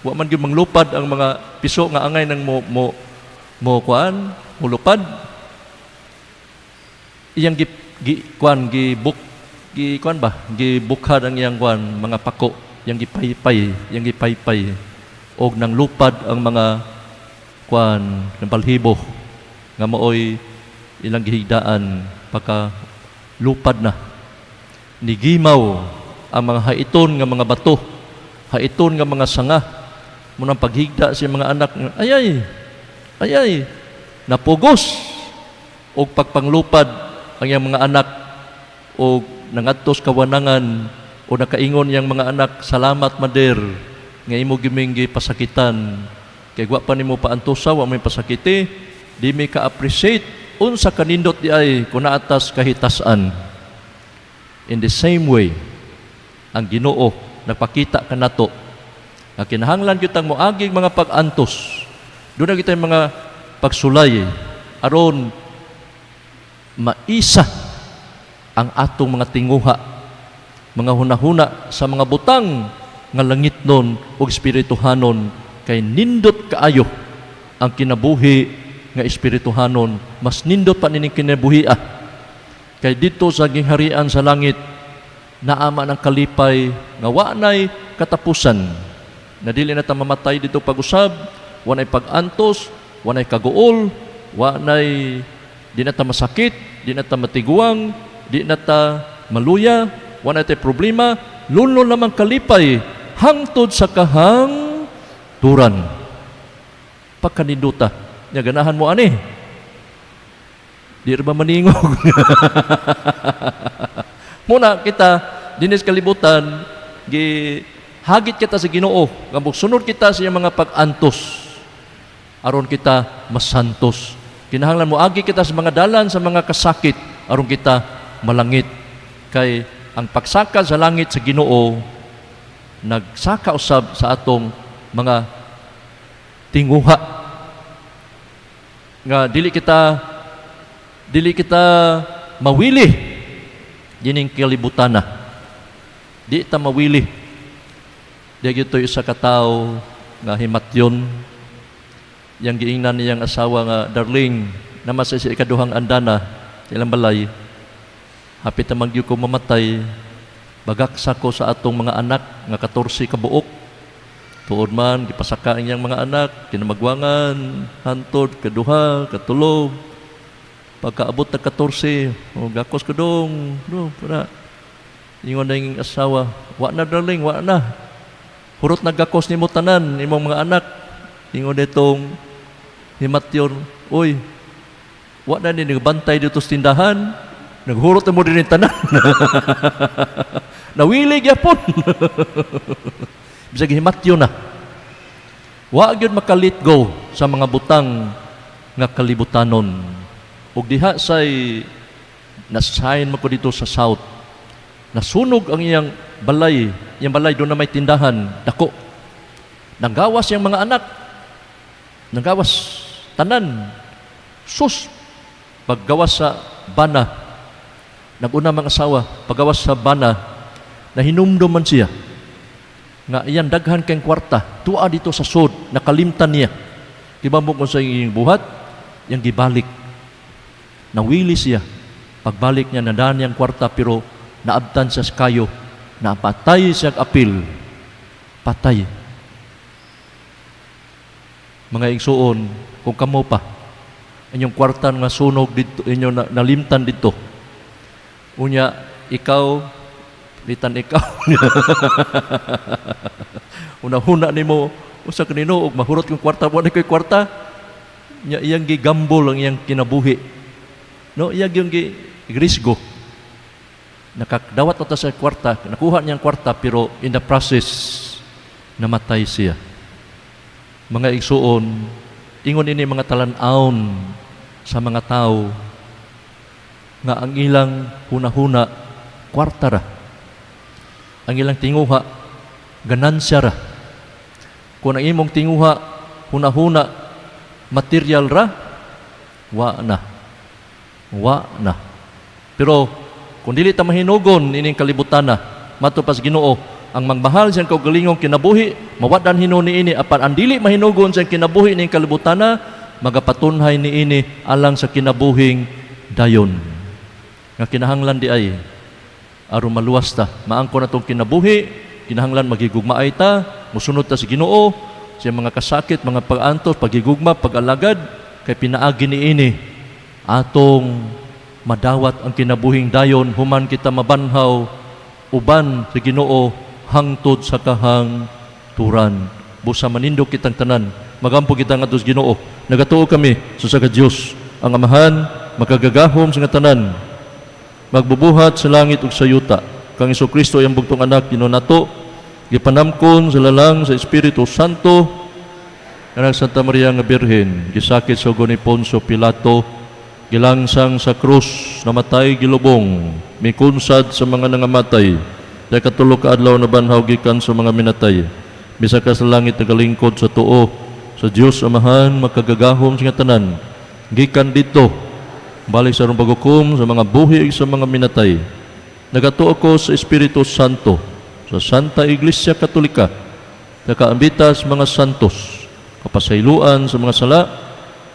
wa man gyud manglupad ang mga piso nga angay nang mo kuan mulupad iyang gibukhad ang iyang kuan mga pako yang gipaypay og nang lupad ang mga kuan ng balhibo nga maoy ilang gihigdaan pagka lupad na nigimaw ang mga haiton nga mga bato haiton nga mga sanga munang paghigda sa mga anak ayay napugos og pagpanglupad ang iyang mga anak og nangadtos kawanangan o nakaingon yang mga anak salamat mader nga imo giminggi pasakitan kay wa pa nimo paantusa wa may pasakiti di mi ka appreciate unsa kanindot di ay kun atas kahitasan. In the same way ang Ginoo nagpakita kanato nga kinahanglan kitang moaging mga pag-antos doon na kita mga pagsulay aron maisa ang atong mga tinguha mga hunahuna sa mga butang nga langit nun o espirituhanon kay nindot kaayo ang kinabuhi nga espirituhanon mas nindot pa nining kinabuhi kay dito sa gingharian sa langit naama ng kalipay nga wanay katapusan na dili na ta mamatay dito pag-usab wanay pag-antos wanay kaguol wanay di na ta masakit di na ta matiguang di na ta maluya wala tayo problema, lulo lamang kalipay, hangtod sa kahang turan. Pagkaninduta, niya ganahan mo ani. Di rin ba maningog? Muna kita, dinis kalibutan, hagit kita sa Ginoo, nga sunod kita sa mga pag-antos, aron kita masantos. Kinahanglan mo, agi kita sa mga dalan, sa mga kasakit, aron kita malangit. Kay ang pagsaka sa langit sa Ginoo nagsaka usab sa atong mga tinguha nga dili kita mawili dining kalibutan Di ta mawili. Di gito isa ka tawo nga himatyon. Yang giingnan niyang asawa nga darling, naman sa ikaduhang andana, ilang balay, hapit na magyud ko mamatay, bagaksa ko sa atong mga anak nga 14 ka buok. Tuod man gipasaka ang iyang mga anak, kinamagwangan, hantod kaduha, katulo. Pagkaabot na 14, gakos ko dong, para. Ingon na yung asawa, wa na darling, wa na. Hurot nagakos ni mo tanan, imong mga anak. Ingon itong himatyon, uy, wa na ni nagbantay dito sa tindahan, naghurot na mo din yung tanan. Nawilig yapon. Bisag himatyon na. Wa gyud makalit go sa mga butang nga kalibutanon. Ug diha say nasign mo ko dito sa south. Nasunog ang iyang balay doon na may tindahan, dako. Nanggawas yung mga anak. Nanggawas tanan. Sus. Paggawas sa bana. Naguna mga asawa, paggawas sa bana, nahinumdum man siya. Nga iyan daghan kang kwarta, tuwa dito sa sud, nakalimtan niya. Kibambok mo sa iyong buhat, yang gibalik. Nawili siya. Pagbalik niya, nadaan niyang kwarta, pero naabtan sa kayo, napatay siya apil. Patay. Mga igsuon, kung kamo pa, inyong kwarta nga sunog dito, inyong nalimtan dito. Unya, ikaw, litan ikaw. Una-huna ni mo, usa kanino, og mahurot kong kwarta, wala ko'y kwarta, iyang gigambol ang iyang kinabuhi. No, iyang yung grisgo. Nakadawat na sa kwarta, nakuha niyang kwarta, pero in the process, namatay siya. Mga igsuon, ingon ini mga talan-aon sa mga tao nga ang ilang huna-huna, kwarta ra. Ang ilang tinguha, ganansya ra. Kung ang imong tinguha, huna-huna, material ra, wa na. Wa na. Pero, kung dili ta mahinugon ining kalibutan na, matupas Ginoo, ang magmahal siyang kaugalingong kinabuhi, mawadan hinuon ni ini, apan ang dili mahinugon siyang kinabuhi ining kalibutan na, magapatunhay ni ini alang sa kinabuhing dayon. Nga kinahanglan di ay, aron maluwas ta, maangko na itong kinabuhi, kinahanglan magigugmaay ta, musunod ta sa Ginoo, sa mga kasakit, mga pag-antos, pagigugma, pag-alagad, kay pinaagi ni ini, atong madawat ang kinabuhing dayon, human kita mabanhaw, uban sa Ginoo, hangtod sa kahang turan. Busa manindog kitang tanan, magampo kita nga sa Ginoo. Nagatuo kami sa Diyos, ang Amahan, makagagahom sa nga tanan, magbubuhat sa langit ug sa yuta. Kang Kristo ang bugtong anak Ginoo nato, gipanamkon sa lalang sa Espiritu Santo, anak Santa Maria nga Birhen, gisakit sa ugon ni Poncio Pilato, gilangsang sa krus, namatay gilubong, mikunsad sa mga nangamatay, dahil katulog ka adlaw na banhaw gikan sa mga minatay, bisaka sa langit nagalingkod sa tuo, sa Dios Amahan, makagagahom sa nga tanan, gikan dito, balik sa rumbagukom sa mga buhi sa mga minatay. Nagatuo ko sa Espiritu Santo, sa Santa Iglesia Katolika, nakaambitas mga santos, kapasayloan sa mga sala,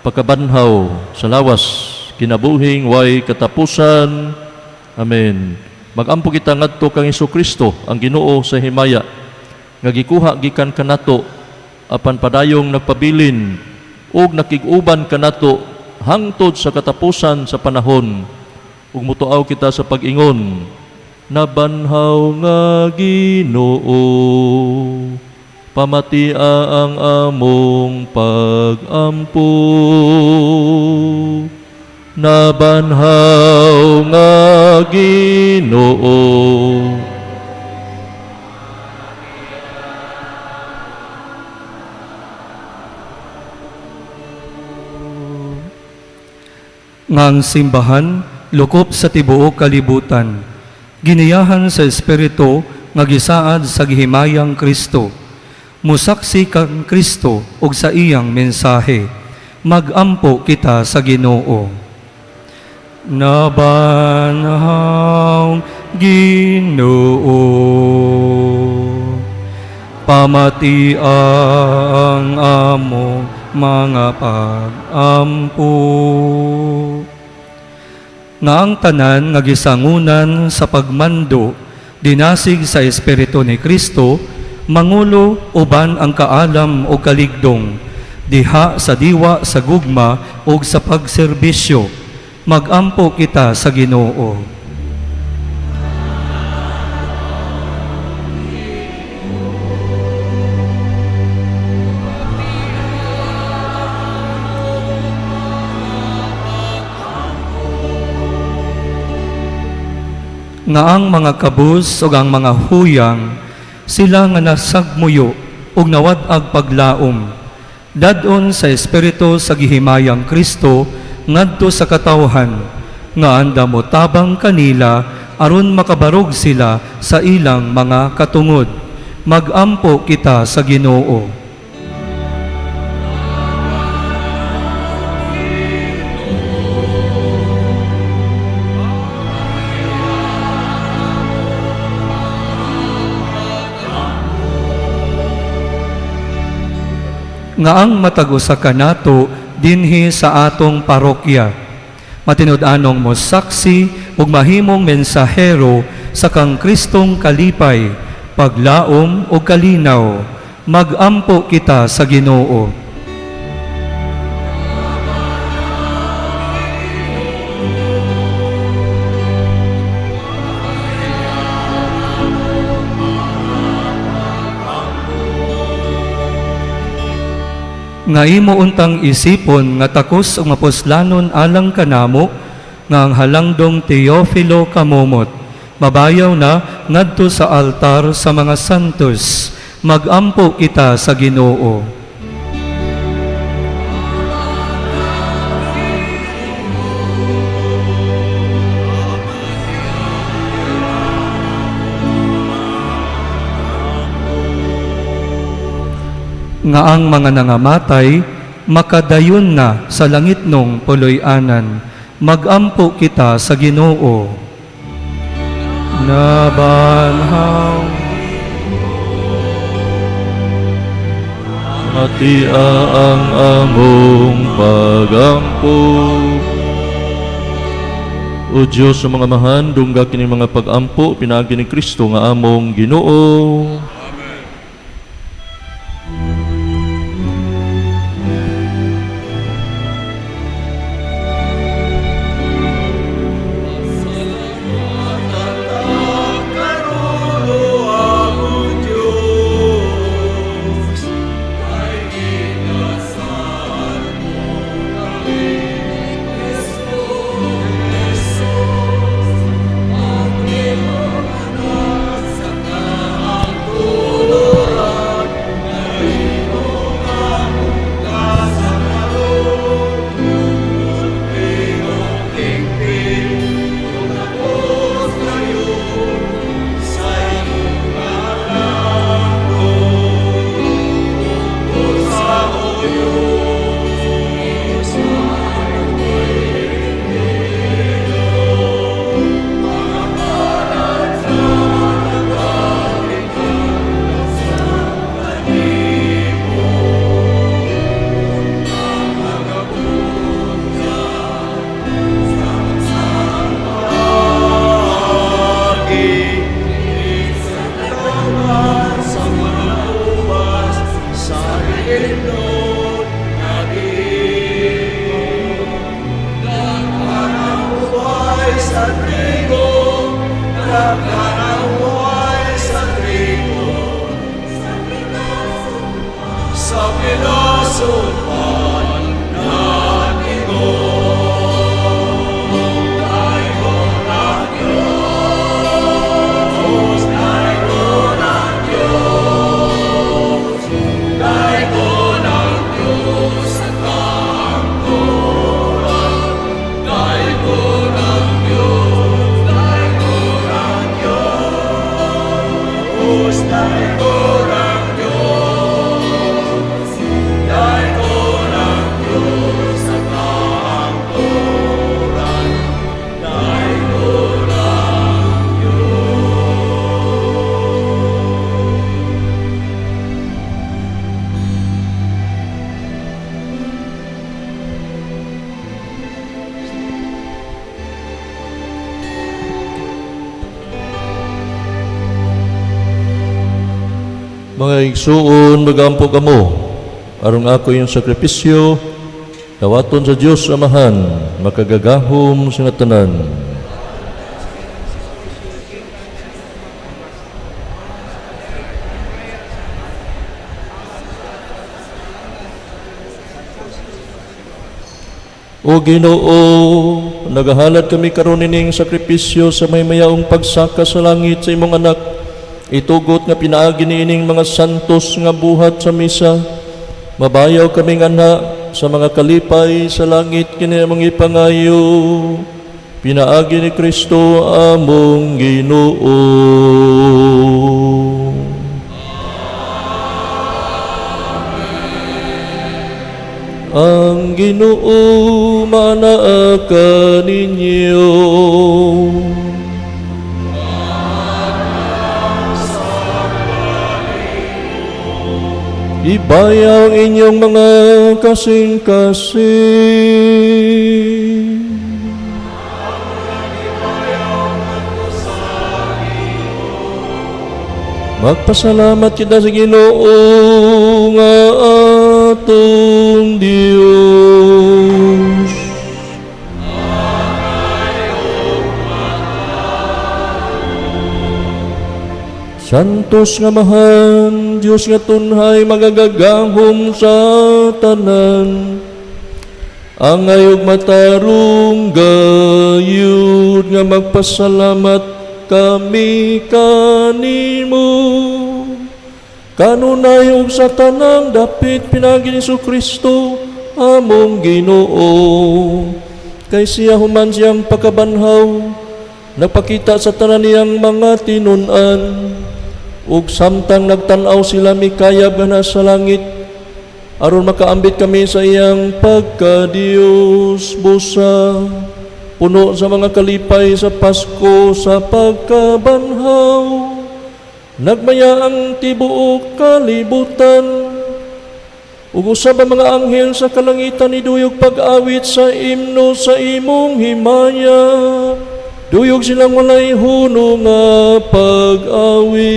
pagkabanhaw sa lawas, kinabuhing way katapusan. Amen. Magampo kita ngadto kang Kristo, ang Ginoo sa himaya, nga gikuha gikan kanato, apan padayong nagpabilin, ug nakig-uban kanato, hangtod sa katapusan sa panahon, ug mutuaw kita sa pag-ingon, nabanhaw nga Ginoo, pamatia ang among pag-ampo. Nabanhaw nga Ginoo. Ngang simbahan, lukop sa tibuok kalibutan, giniyahan sa Espiritu nga gisaad sa gihimayang Kristo. Musaksi kang Kristo ug sa iyang mensahe, magampo kita sa Ginoo. Nabanhaw Ginoo. Pamatiang amo mga pag-ampo. Nga ang tanan nga gisangunan sa pagmando, dinasig sa Espiritu ni Kristo, mangulo uban ang kaalam o kaligdong, diha sa diwa sa gugma o sa pagserbisyo, magampo kita sa Ginoo. Nga ang mga kabus o ang mga huyang, sila nga nasagmuyo o nawad-ag paglaom, dadon sa Espiritu sa gihimayang Kristo, ngadto sa katawhan, nga anda mo tabang kanila, aron makabarog sila sa ilang mga katungod. Magampo kita sa Ginoo. Nga ang matag-usa kanato dinhi sa atong parokya. Matinud-anong mo saksi ug mahimong mensahero sa kang Kristong kalipay, paglaom ug kalinaw. Magampo kita sa Ginoo. Nga imo untang isipon nga takos ang mapuslanon alang kanamo, nga ang halangdong Teofilo kamumot, mabayaw na ngadto sa altar sa mga santos, magampo kita sa Ginoo. Nga ang mga nangamatay, makadayon na sa langit nung puloy-anan, magampo kita sa Ginoo. Nabanhaw Matia ang among pagampo. O Diyos sa mga mahan, dungga kini mga pagampo, pinagi ni Kristo nga among Ginoo. Dai korang Diyos, Mga igsuon, magampo kamo. Aron ako yung sakripisyo, dawaton sa Dios Amahan, makagagahom sa tanan. O Ginoo, nagahalad kami karon ining sakripisyo sa may mayaong pagsaka sa langit sa imong anak. Itugot nga pinaagi niining mga santos nga buhat sa misa. Mabayaw kami nga sa mga kalipay sa langit kini among ipangayo. Pinaagi ni Kristo among Ginoo. Ang Ginoo manaa ka ninyo. Ibayaw inyong mga kasing-kasing. Magpasalamat kita sa Ginoo nga atong Dios. Santos nga mahan, Diyos nga tunhay magagagahom sa tanan. Ang ayog matarong gayud nga magpasalamat kami kanimo. Kanunay og sa tanang dapit pinagi ni Kristo among Ginoo. Kay siya human siyang pakabanhaw, nagpakita sa tanan niyang mga tinun-an. Ug samtang nagtan-aw sila mikayab nga sa langit, aron makaambit kami sa iyang pagka-Dios busa. Puno sa mga kalipay sa Pasko sa pagkabanhaw. Nagmaya ang tibuok kalibutan. Ug usab ang mga anghel sa kalangitan ni duyog pag-awit sa imno sa imong himaya. Duyog silang walay huno nga pag-awit.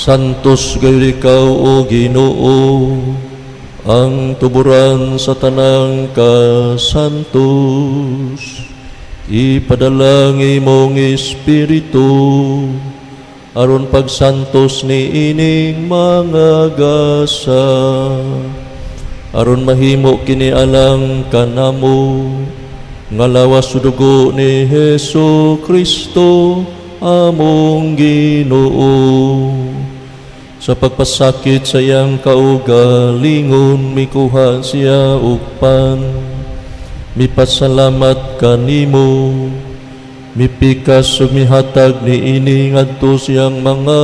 Santos gayud ikaw o Ginoo, ang tuburan sa tanang kasantos, ipadala ng imong Espiritu, aron pagsantos ni ining mga gasa, aron mahimo kini alang kanamo, nga lawas sa dugo ni Hesu Kristo among Ginoo. Sa pagpasakit sa iyang kaugalingon, mikuha siya ugpan, mipasalamat kanimo, mipikas ug mihatag ni ini ngadto siyang mga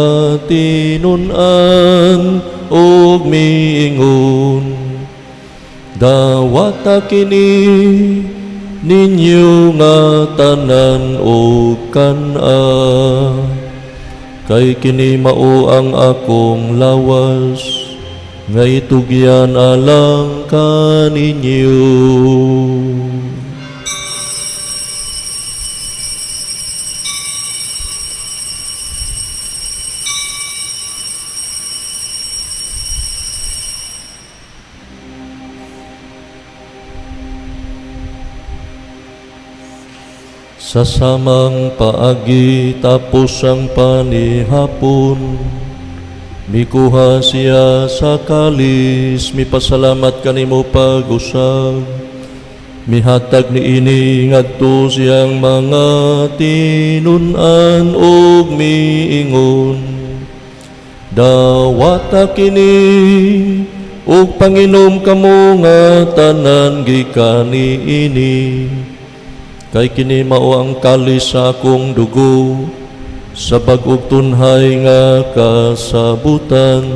tinun-an ug miingon. Dawata kini ninyo nga tanan o kana, kay kini mao ang akong lawas, nga itugyan alang kaninyo. Sa samang paagi tapos ang panihapon, mikuha siya sa kalis, mipasalamat kanimo pag-usab, mihatag ni ini ngadto siyang mga tinun-an ug miingon. Dawata kini ug panginom kamo nga tanan gikan ini, kay kini mao ang kalis sa akong dugo, sa bag-og tunhay nga kasabutan.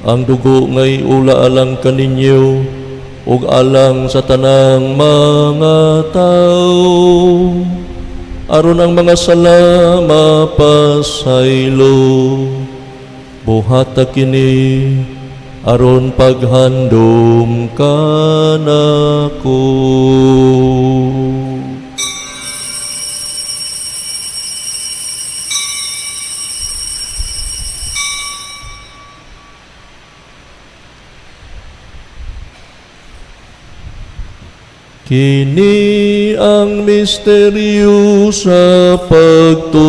Ang dugo ngay ula alang kaninyo, ug alang sa tanang mga tao, aron ang mga sala mapasaylo. Buhata kini aron paghandom kanako. Kini ang misteryo sa pagtuo.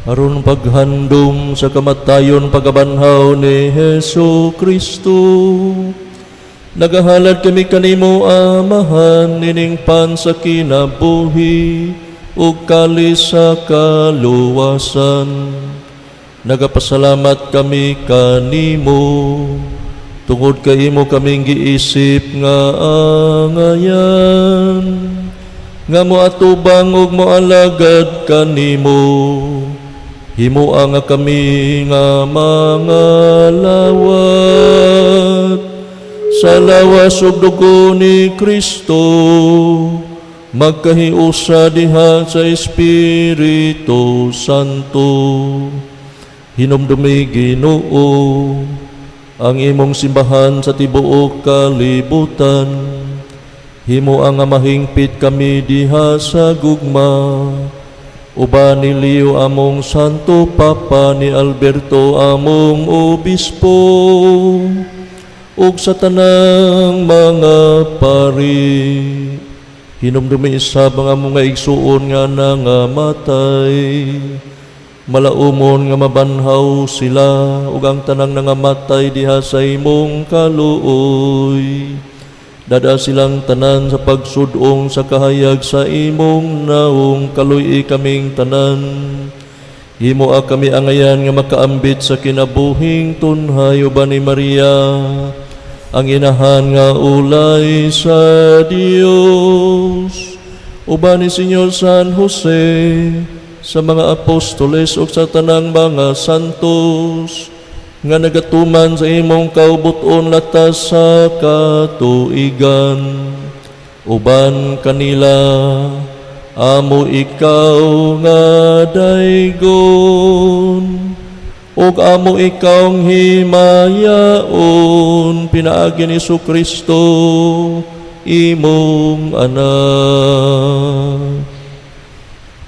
Aron paghandom sa kamatayon pagabanhaw ni Hesu Kristo, nagahalad kami kanimo Amahan, nining pan sa kinabuhi ug kalis sa kaluwasan. Nagapasalamat kami kanimo, tungod kay imo kaming giisip nga angayan, nga moatubang ug moalagad kanimo. Himuha nga kami nga mga lawat sa lawas ug dugo ni Kristo, magkahiusa diha sa Espiritu Santo. Hinumdumi Ginoo ang imong simbahan sa tibuok kalibutan. Himuha nga mahingpit kami diha sa gugma, uban ni Leo among Santo Papa, ni Alberto among Obispo, ug sa tanang mga pari. Hinumdumi isab ang among nga igsuon nga nangamatay, malaumon nga mabanhaw sila, ug ang tanang nangamatay diha sa imong kaluoy. Dada silang tanan sa pagsudong sa kahayag sa imong naong, kaluy kaming tanan. Himoa kami angayan nga makaambit sa kinabuhing tunhay, uban ni Maria, ang inahan nga ulay sa Dios, uban ni Senyor San Jose, sa mga apostoles o sa tanang mga santos, nga nagatuman sa imong kaubuton latas sa katuigan. Uban kanila, amo ikaw nga daygon, ug amo ikawng himayaon, pinaagi ni Jesu-Kristo, imong anak.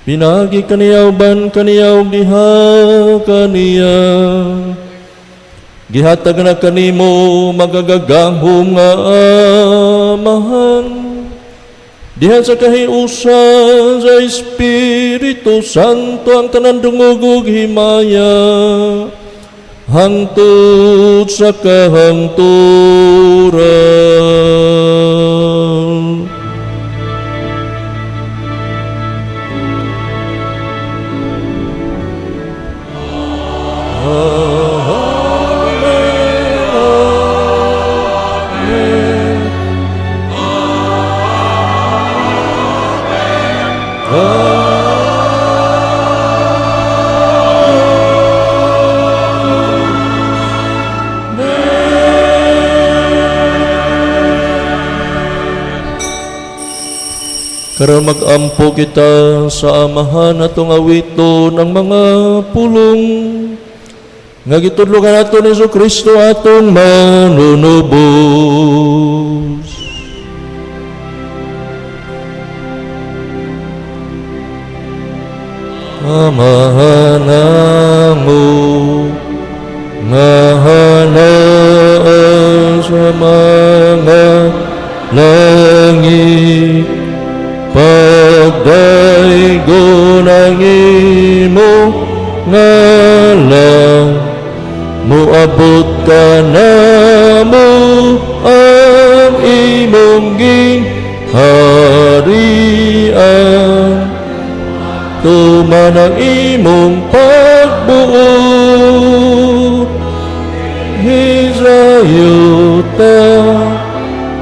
Pinagi kaniya uban kaniya ug diha kaniya. Gihatag na kanimo magagagahom nga amahan. Diha sa kahiusan sa Espiritu Santo ang tanan dungog ug himaya. Hangtod sa kahangturan. Karon mag-ampo kita sa amahan atong awito ng mga pulong nga gitudlokan nato ni Jesu-Kristo atong manunubos. Amahan mo nga hanaan sa mga langit, pagdaygon ang imo ngalan, muabot ka na mo ang imong gingharian, tuman ang imong pagbuot, Israel ta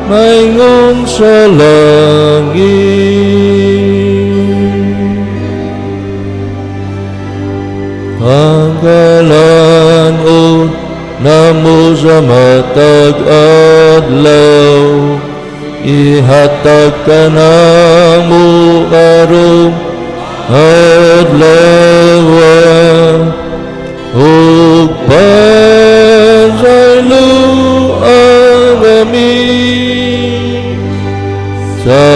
maingon sa langit. Pangalanon namo sa matag adlaw, ihatag ka namo karong adlaw, ug pasayloan amin sa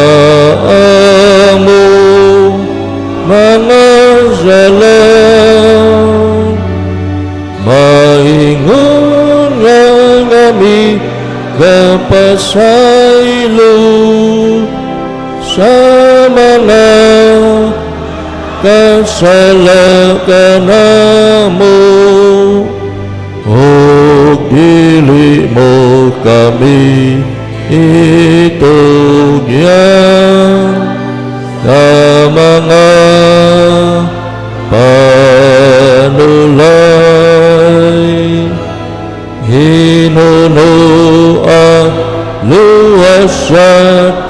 amo mga salam. Maingon nga kami kapasaylo sa mga kasalakan mo, ug dili mo kami itugyan sa mga panulay. Hinunuan luwas sa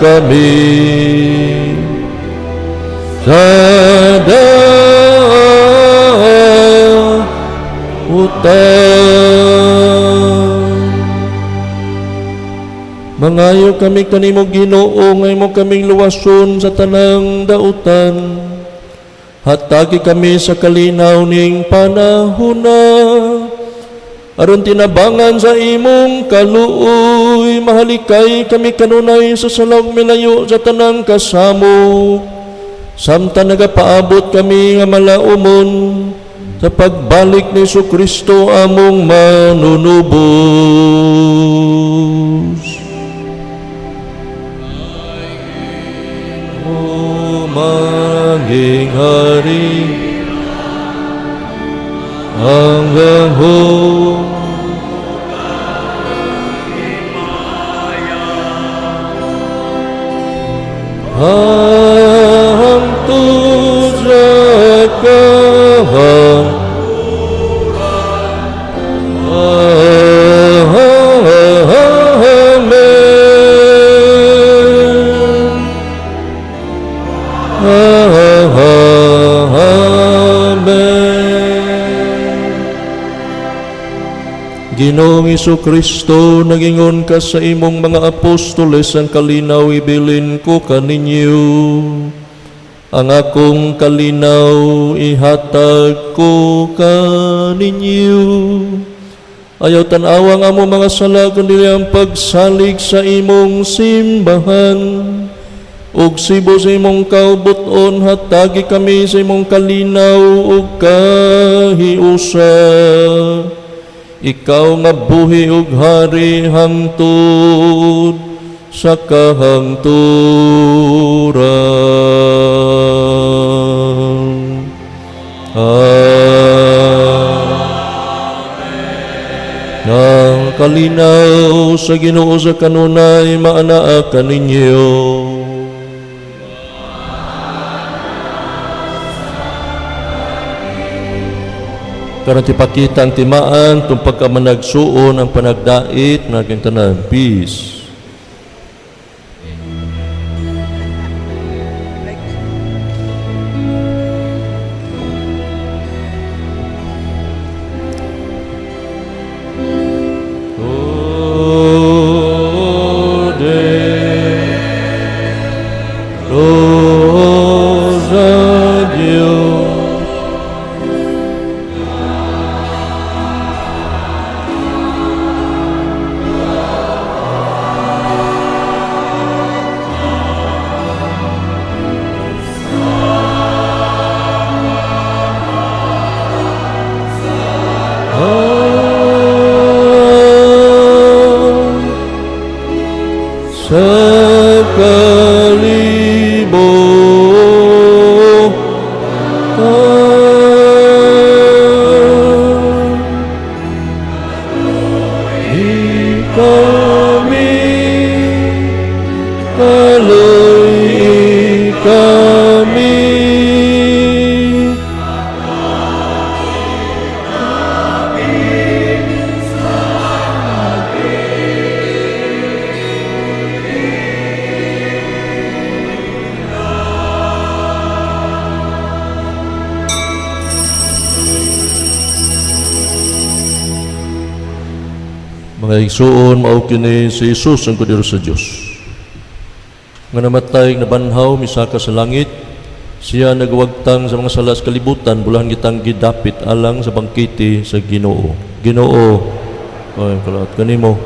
kami sa dautan. Mangayo kami kanimo Ginoo, ngay mo kaming luwason sa tanang dautan. Hatagi kami sa kalinaw ning panahona, aron tinabangan sa imong kaluoy, mahalikay kami kanunay sa salog milayo sa tanang kasamo, samtang nagapaabot kami nga malaumon sa pagbalik ni Jesu-Kristo among manunubos. O maging hari hanggang hangtod sa Amen. Ginoong Kristo, nagingon ka sa imong mga apostoles ang kalinaw ibilin ko kaninyo. Ang akong kalinaw ihatag ko kaninyo. Ayaw tanawa nga mo mga sala, kundi ang pagsalig sa imong simbahan. Ug sibo sa imong kaubuton, hatagi kami sa imong kalinaw ug kahiusa. Ikaw nga buhi ug hari hangtod sa kahangturan. Ang kalinaw sa Ginoo sa kanunay maanaa kaninyo. Karon tipakita ang timaan tung pagkamanagsuon ang panagdait na aking tanan. Peace. Mga igsuon, mao kini si Jesus ang Kordero sa Dios. Nga namatay na banhaw misaka sa langit, siya nagwagtang sa mga salas kalibutan, bulahan kitang gidapit alang sa bangkete sa Ginoo. Ginoo, ay kalaat kanimo.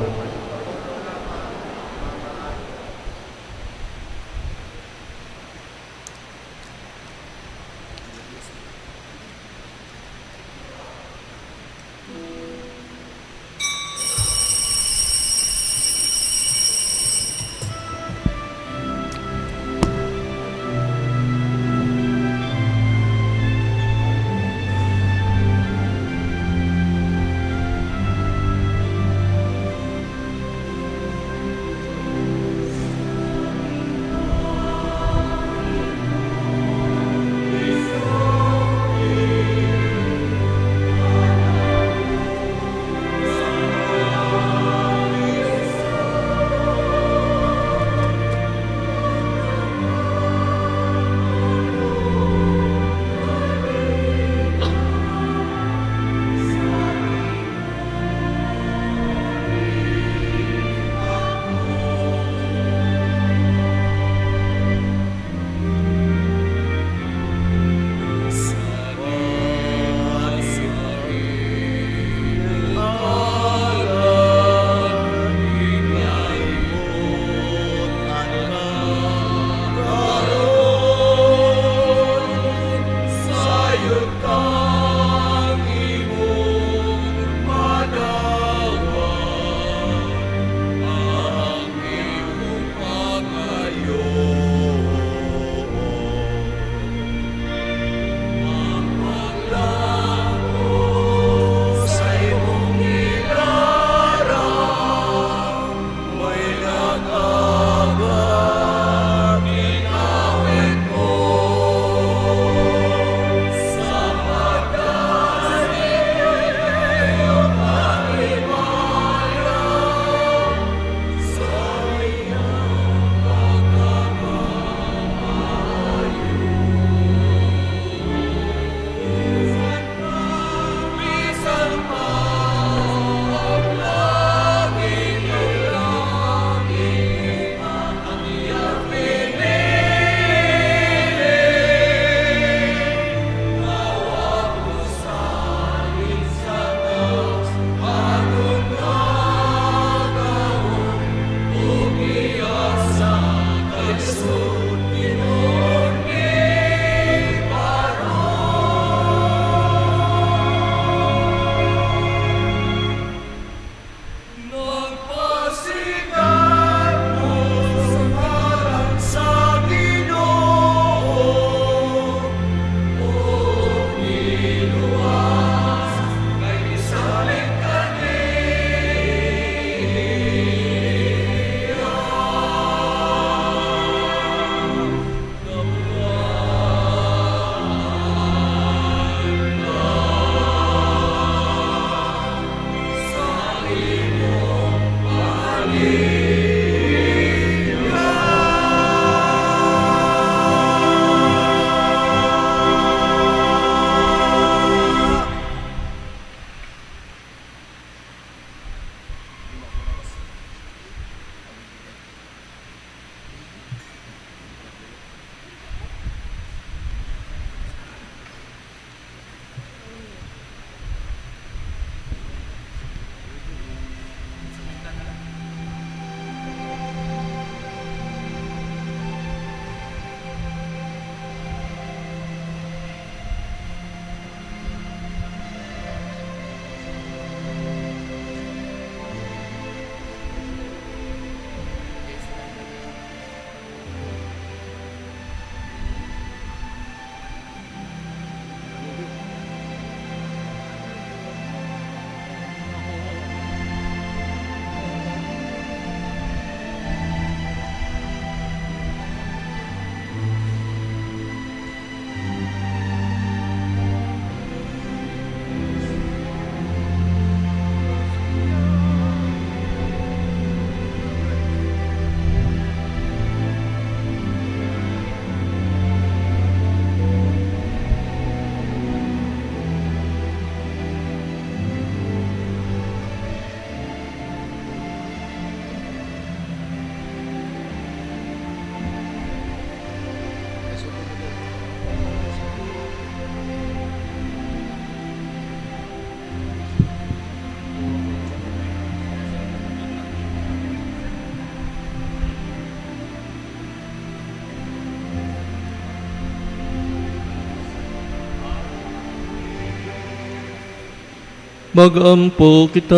Magampo kita.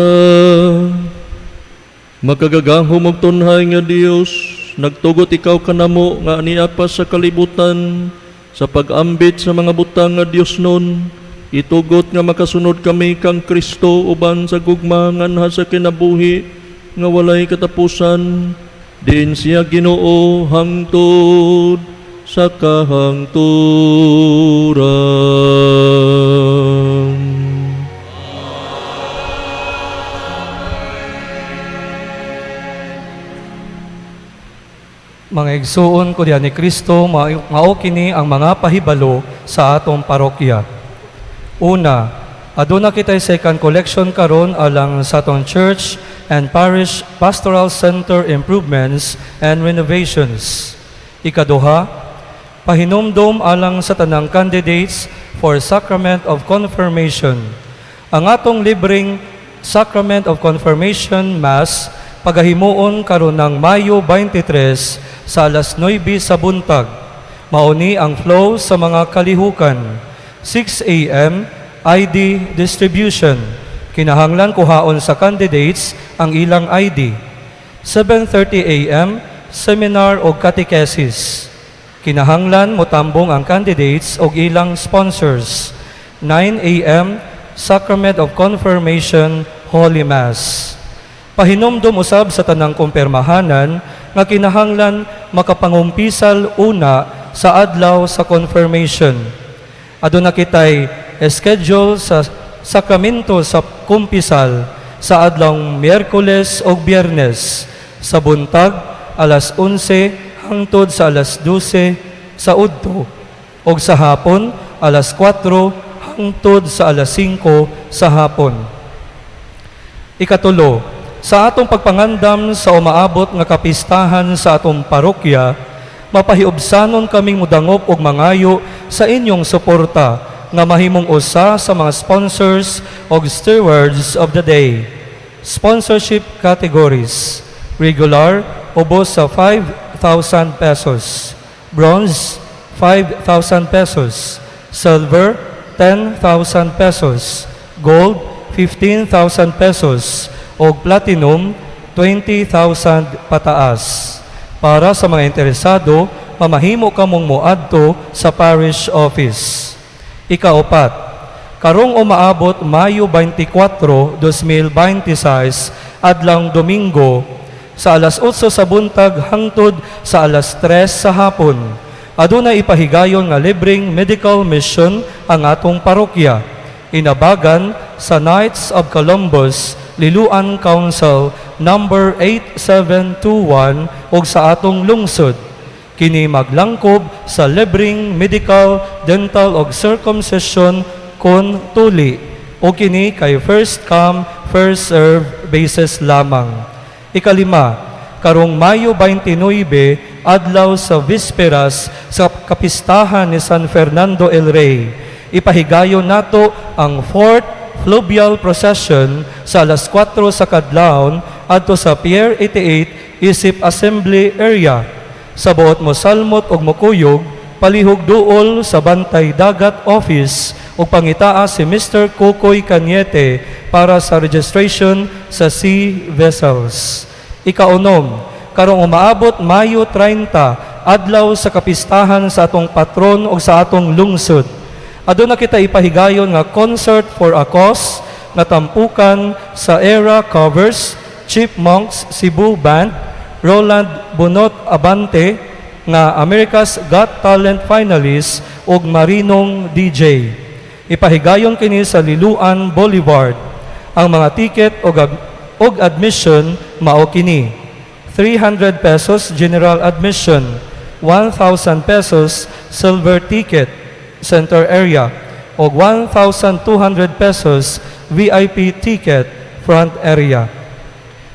Makagagahom og tunhay nga Dios, nagtugot ikaw kanamo nga aniapa sa kalibutan, sa pag-ambit sa mga butang nga Dios nun, itugot nga makasunod kami kang Kristo uban sa gugma nganha sa kinabuhi nga walay katapusan, diin siya Ginoo hangtod sa kahangturan. Mga igsuon ko diyan ni Kristo, mao kini ang mga pahibalo sa atong parokya. Una, aduna kitay second collection karon alang sa atong church and parish pastoral center improvements and renovations. Ikaduha, pahinumdom alang sa tanang candidates for Sacrament of Confirmation. Ang atong libreng Sacrament of Confirmation Mass pagahimuon karon ng Mayo 23 sa alas 9 sa buntag. Mauni ang flow sa mga kalihukan. 6 a.m. ID distribution. Kinahanglan kuhaon sa candidates ang ilang ID. 7:30 a.m. Seminar o catechesis. Kinahanglan motambong ang candidates o ilang sponsors. 9 a.m. Sacrament of Confirmation Holy Mass. Pahinumdum usab sa tanang kumpirmahanan nga kinahanglan makapangumpisal una sa adlaw sa confirmation. Aduna kitay schedule sa sakramento sa kumpisal sa adlawng Miyerkules o Biyernes sa buntag alas 11 hangtod sa alas 12 sa udto o sa hapon alas 4 hangtod sa alas 5 sa hapon. Ikatulo, sa atong pagpangandam sa umaabot nga kapistahan sa atong parokya, mapahiubsanon kaming mudangop og mangayo sa inyong suporta nga mahimong usa sa mga sponsors og stewards of the day. Sponsorship categories: regular, ubos sa 5,000 pesos; bronze, 5,000 pesos; silver, 10,000 pesos; gold, 15,000 pesos; o platinum, 20,000 pataas. Para sa mga interesado, mamahimo kamong moadto sa parish office. Ikaapat, karong umaabot Mayo 24, 2026, adlang Domingo, sa alas 8 sa buntag hangtod sa alas 3 sa hapon, aduna ipahigayon nga libreng medical mission ang atong parokya. Inabagan sa Knights of Columbus Liluan Council number 8721 ug sa atong lungsod. Kini maglangkob sa libreng medical, dental ug circumcision kon tuli o kini kay first come, first serve basis lamang. Ikalima, karong Mayo 29, adlaw sa Visperas sa kapistahan ni San Fernando el Rey, ipahigayon nato ang 4th fluvial procession sa alas 4 sa kadlawon adto sa Pier 88 Isip Assembly Area. Sa buot mo salmot og mokuyog, palihog duol sa Bantay Dagat Office ug pangitaa si Mr. Kokoy Cañete para sa registration sa sea vessels. Ikaunom, karong umaabot Mayo 30, adlaw sa kapistahan sa atong patron ug sa atong lungsod, aduna kita ipahigayon nga concert for a cause nga tampukan sa Era Covers, Chipmunks Cebu Band, Roland Bunot Abante nga America's Got Talent finalist ug Marinong DJ. Ipahigayon kini sa Liluan Boulevard. Ang mga ticket og admission mao kini: 300 pesos general admission, 1,000 pesos silver ticket center area o 1,200 pesos VIP ticket front area.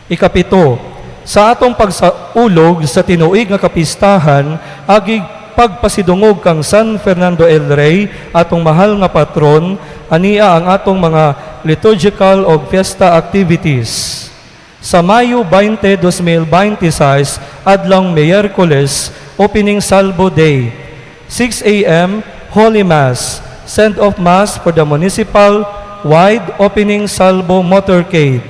Ikapito, sa atong pagsaulog sa tinuig nga kapistahan, agig pagpasidungog kang San Fernando el Rey, atong mahal nga patron, ania ang atong mga liturgical o fiesta activities. Sa Mayo 20, 2026, adlang Miyerkules, opening Salvo Day, 6 a.m. Holy Mass, send-off Mass for the municipal wide opening salvo motorcade.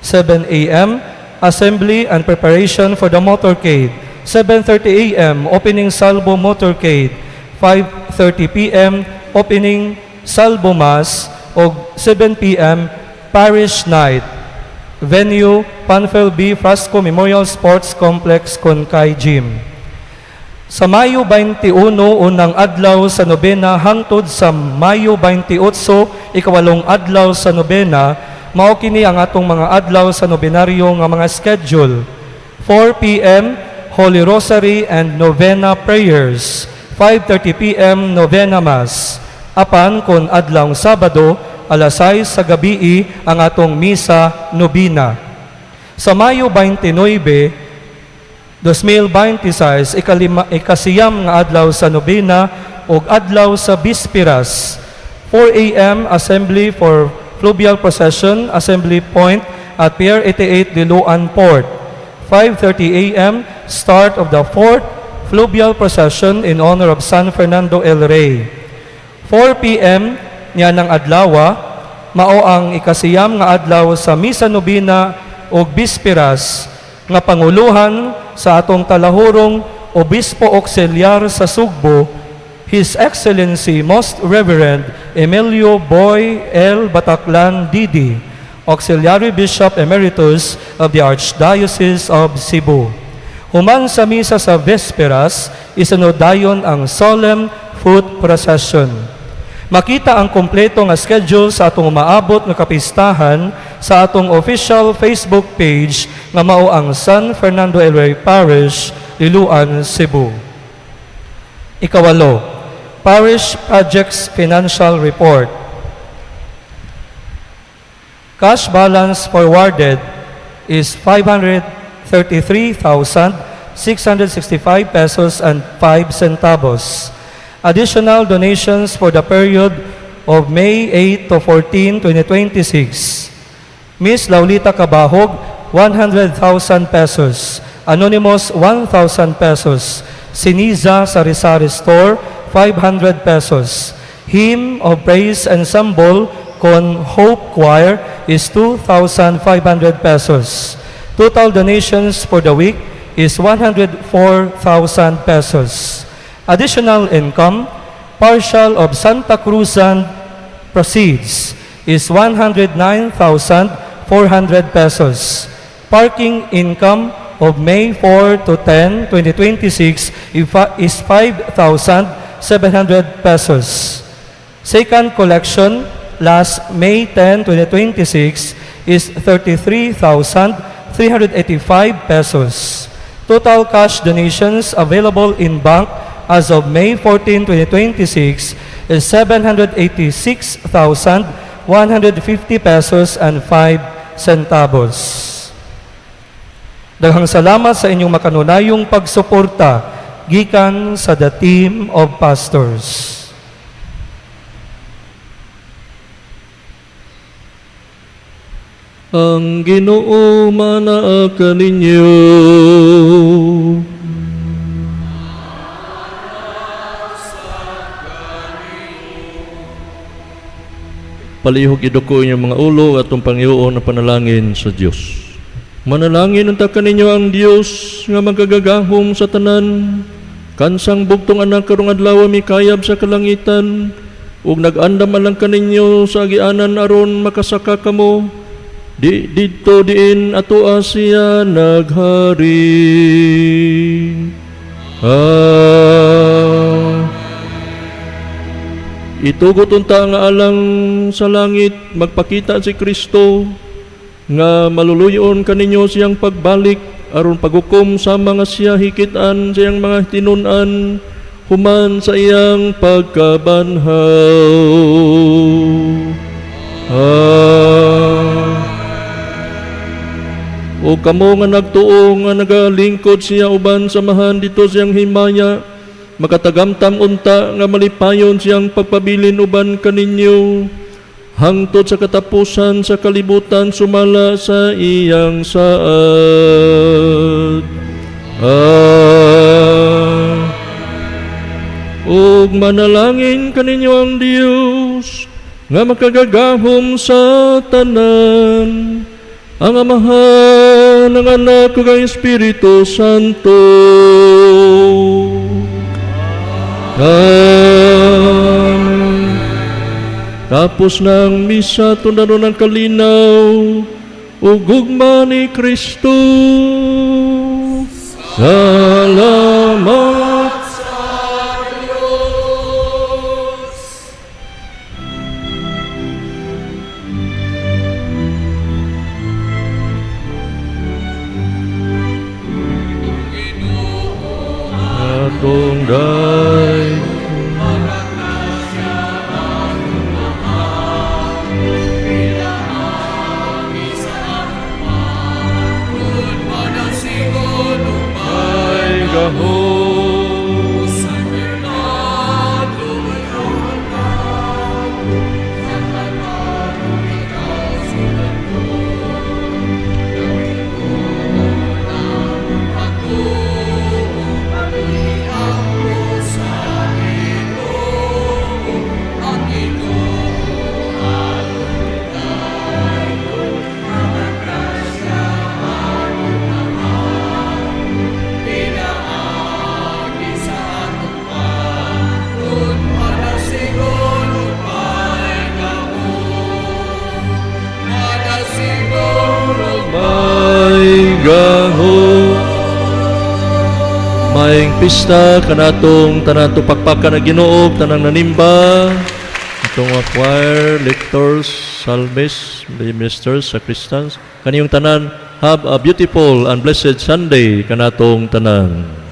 7 a.m. Assembly and preparation for the motorcade. 7:30 a.m. Opening salvo motorcade. 5:30 p.m. Opening salvo mass. O 7 p.m. Parish night. Venue, Panfel B. Frasco Memorial Sports Complex, Konkay Gym. Sa Mayo 21, unang adlaw sa nobena hangtod sa Mayo 28, ikawalong adlaw sa nobena, mao kini ang atong mga adlaw sa nobenaryo nga mga schedule. 4 p.m. Holy Rosary and Novena Prayers. 5:30 p.m. Novena Mass. Apan kon adlawng Sabado, alas 6 sa gabii ang atong Misa Nobina. Sa Mayo 29, 2026, ikasiyam nga adlaw sa nobena o adlaw sa Bispiras. 4 a.m. Assembly for Fluvial Procession, Assembly Point at Pier 88 Liloan Port. 5:30 a.m. Start of the 4th Fluvial Procession in honor of San Fernando El Rey. 4 p.m. niya ng adlawa, mao ang ikasiyam nga adlaw sa Misa Nobina o Bispiras, nga panguluhan sa atong talahurong Obispo Auxiliar sa Sugbo, His Excellency Most Reverend Emilio Boy L. Bataclan Didi, Auxiliary Bishop Emeritus of the Archdiocese of Cebu. Human sa misa sa Vesperas, isunod-dayon ang Solemn Foot Procession. Makita ang kompleto nga schedule sa atong umaabot nga kapistahan sa atong official Facebook page nga mao ang San Fernando El Rey Parish, Liloan, Cebu. Ikawalo, Parish Projects Financial Report. Cash balance forwarded is 533,665 pesos and 5 centavos. Additional donations for the period of May 8 to 14, 2026. Miss Laulita Cabahog, 100,000 pesos. Anonymous, 1,000 pesos. Siniza Sari-Sari Store, 500 pesos. Hymn of Praise Ensemble con Hope Choir is 2,500 pesos. Total donations for the week is 104,000 pesos. Additional income, partial of Santa Cruzan proceeds is 109,400 pesos. Parking income of May 4 to 10, 2026 is 5,700 pesos. Second collection last May 10, 2026 is 33,385 pesos. Total cash donations available in bank as of May 14, 2026 is 786,150 pesos and 5 centavos. Daghang salamat sa inyong makanunayong pagsuporta gikan sa the team of pastors. Ang Ginoo manaa kaninyo. Palihog iduko inyong mga ulo at ang Panginoon na panalangin sa Diyos. Manalangin unta kaninyo ang Diyos nga magagagahom sa tanan, kansang bugtong anak karong adlaw mikayab sa kalangitan, ug nag-andam alang kaninyo sa agianan aron makasaka kamo, didto diin ato siya naghari. Itugot unta nga alang sa langit, magpakita si Kristo, nga maluluyon kaninyo siyang pagbalik, aron paghukom sa mga siya hikitan siyang mga tinunan, human sa iyang pagkabanhaw. O kamo nga nagtuo nga nagalingkod siya uban samahan dito siyang himaya, makatagamtam unta nga malipayon siyang pagpabilin uban kaninyo, hangtod sa katapusan sa kalibutan sumala sa iyang saad. Ug manalangin kaninyo ang Dios, nga makagagahom sa tanan, ang Amahan, ang Anak, ug ang Espiritu Santo. Amen. Tapos ng misa, tundanon ng kalinaw, ug gugma ni Kristo. Salamat. Atong day ay gahom may gahom. Maayong pista kanatong tanan tupakpakan na Ginoo, tanang nanimba, itong mga choir, lectors, psalmists, ministers, sacristans, kaniyong tanan, have a beautiful and blessed Sunday kanatong tanan.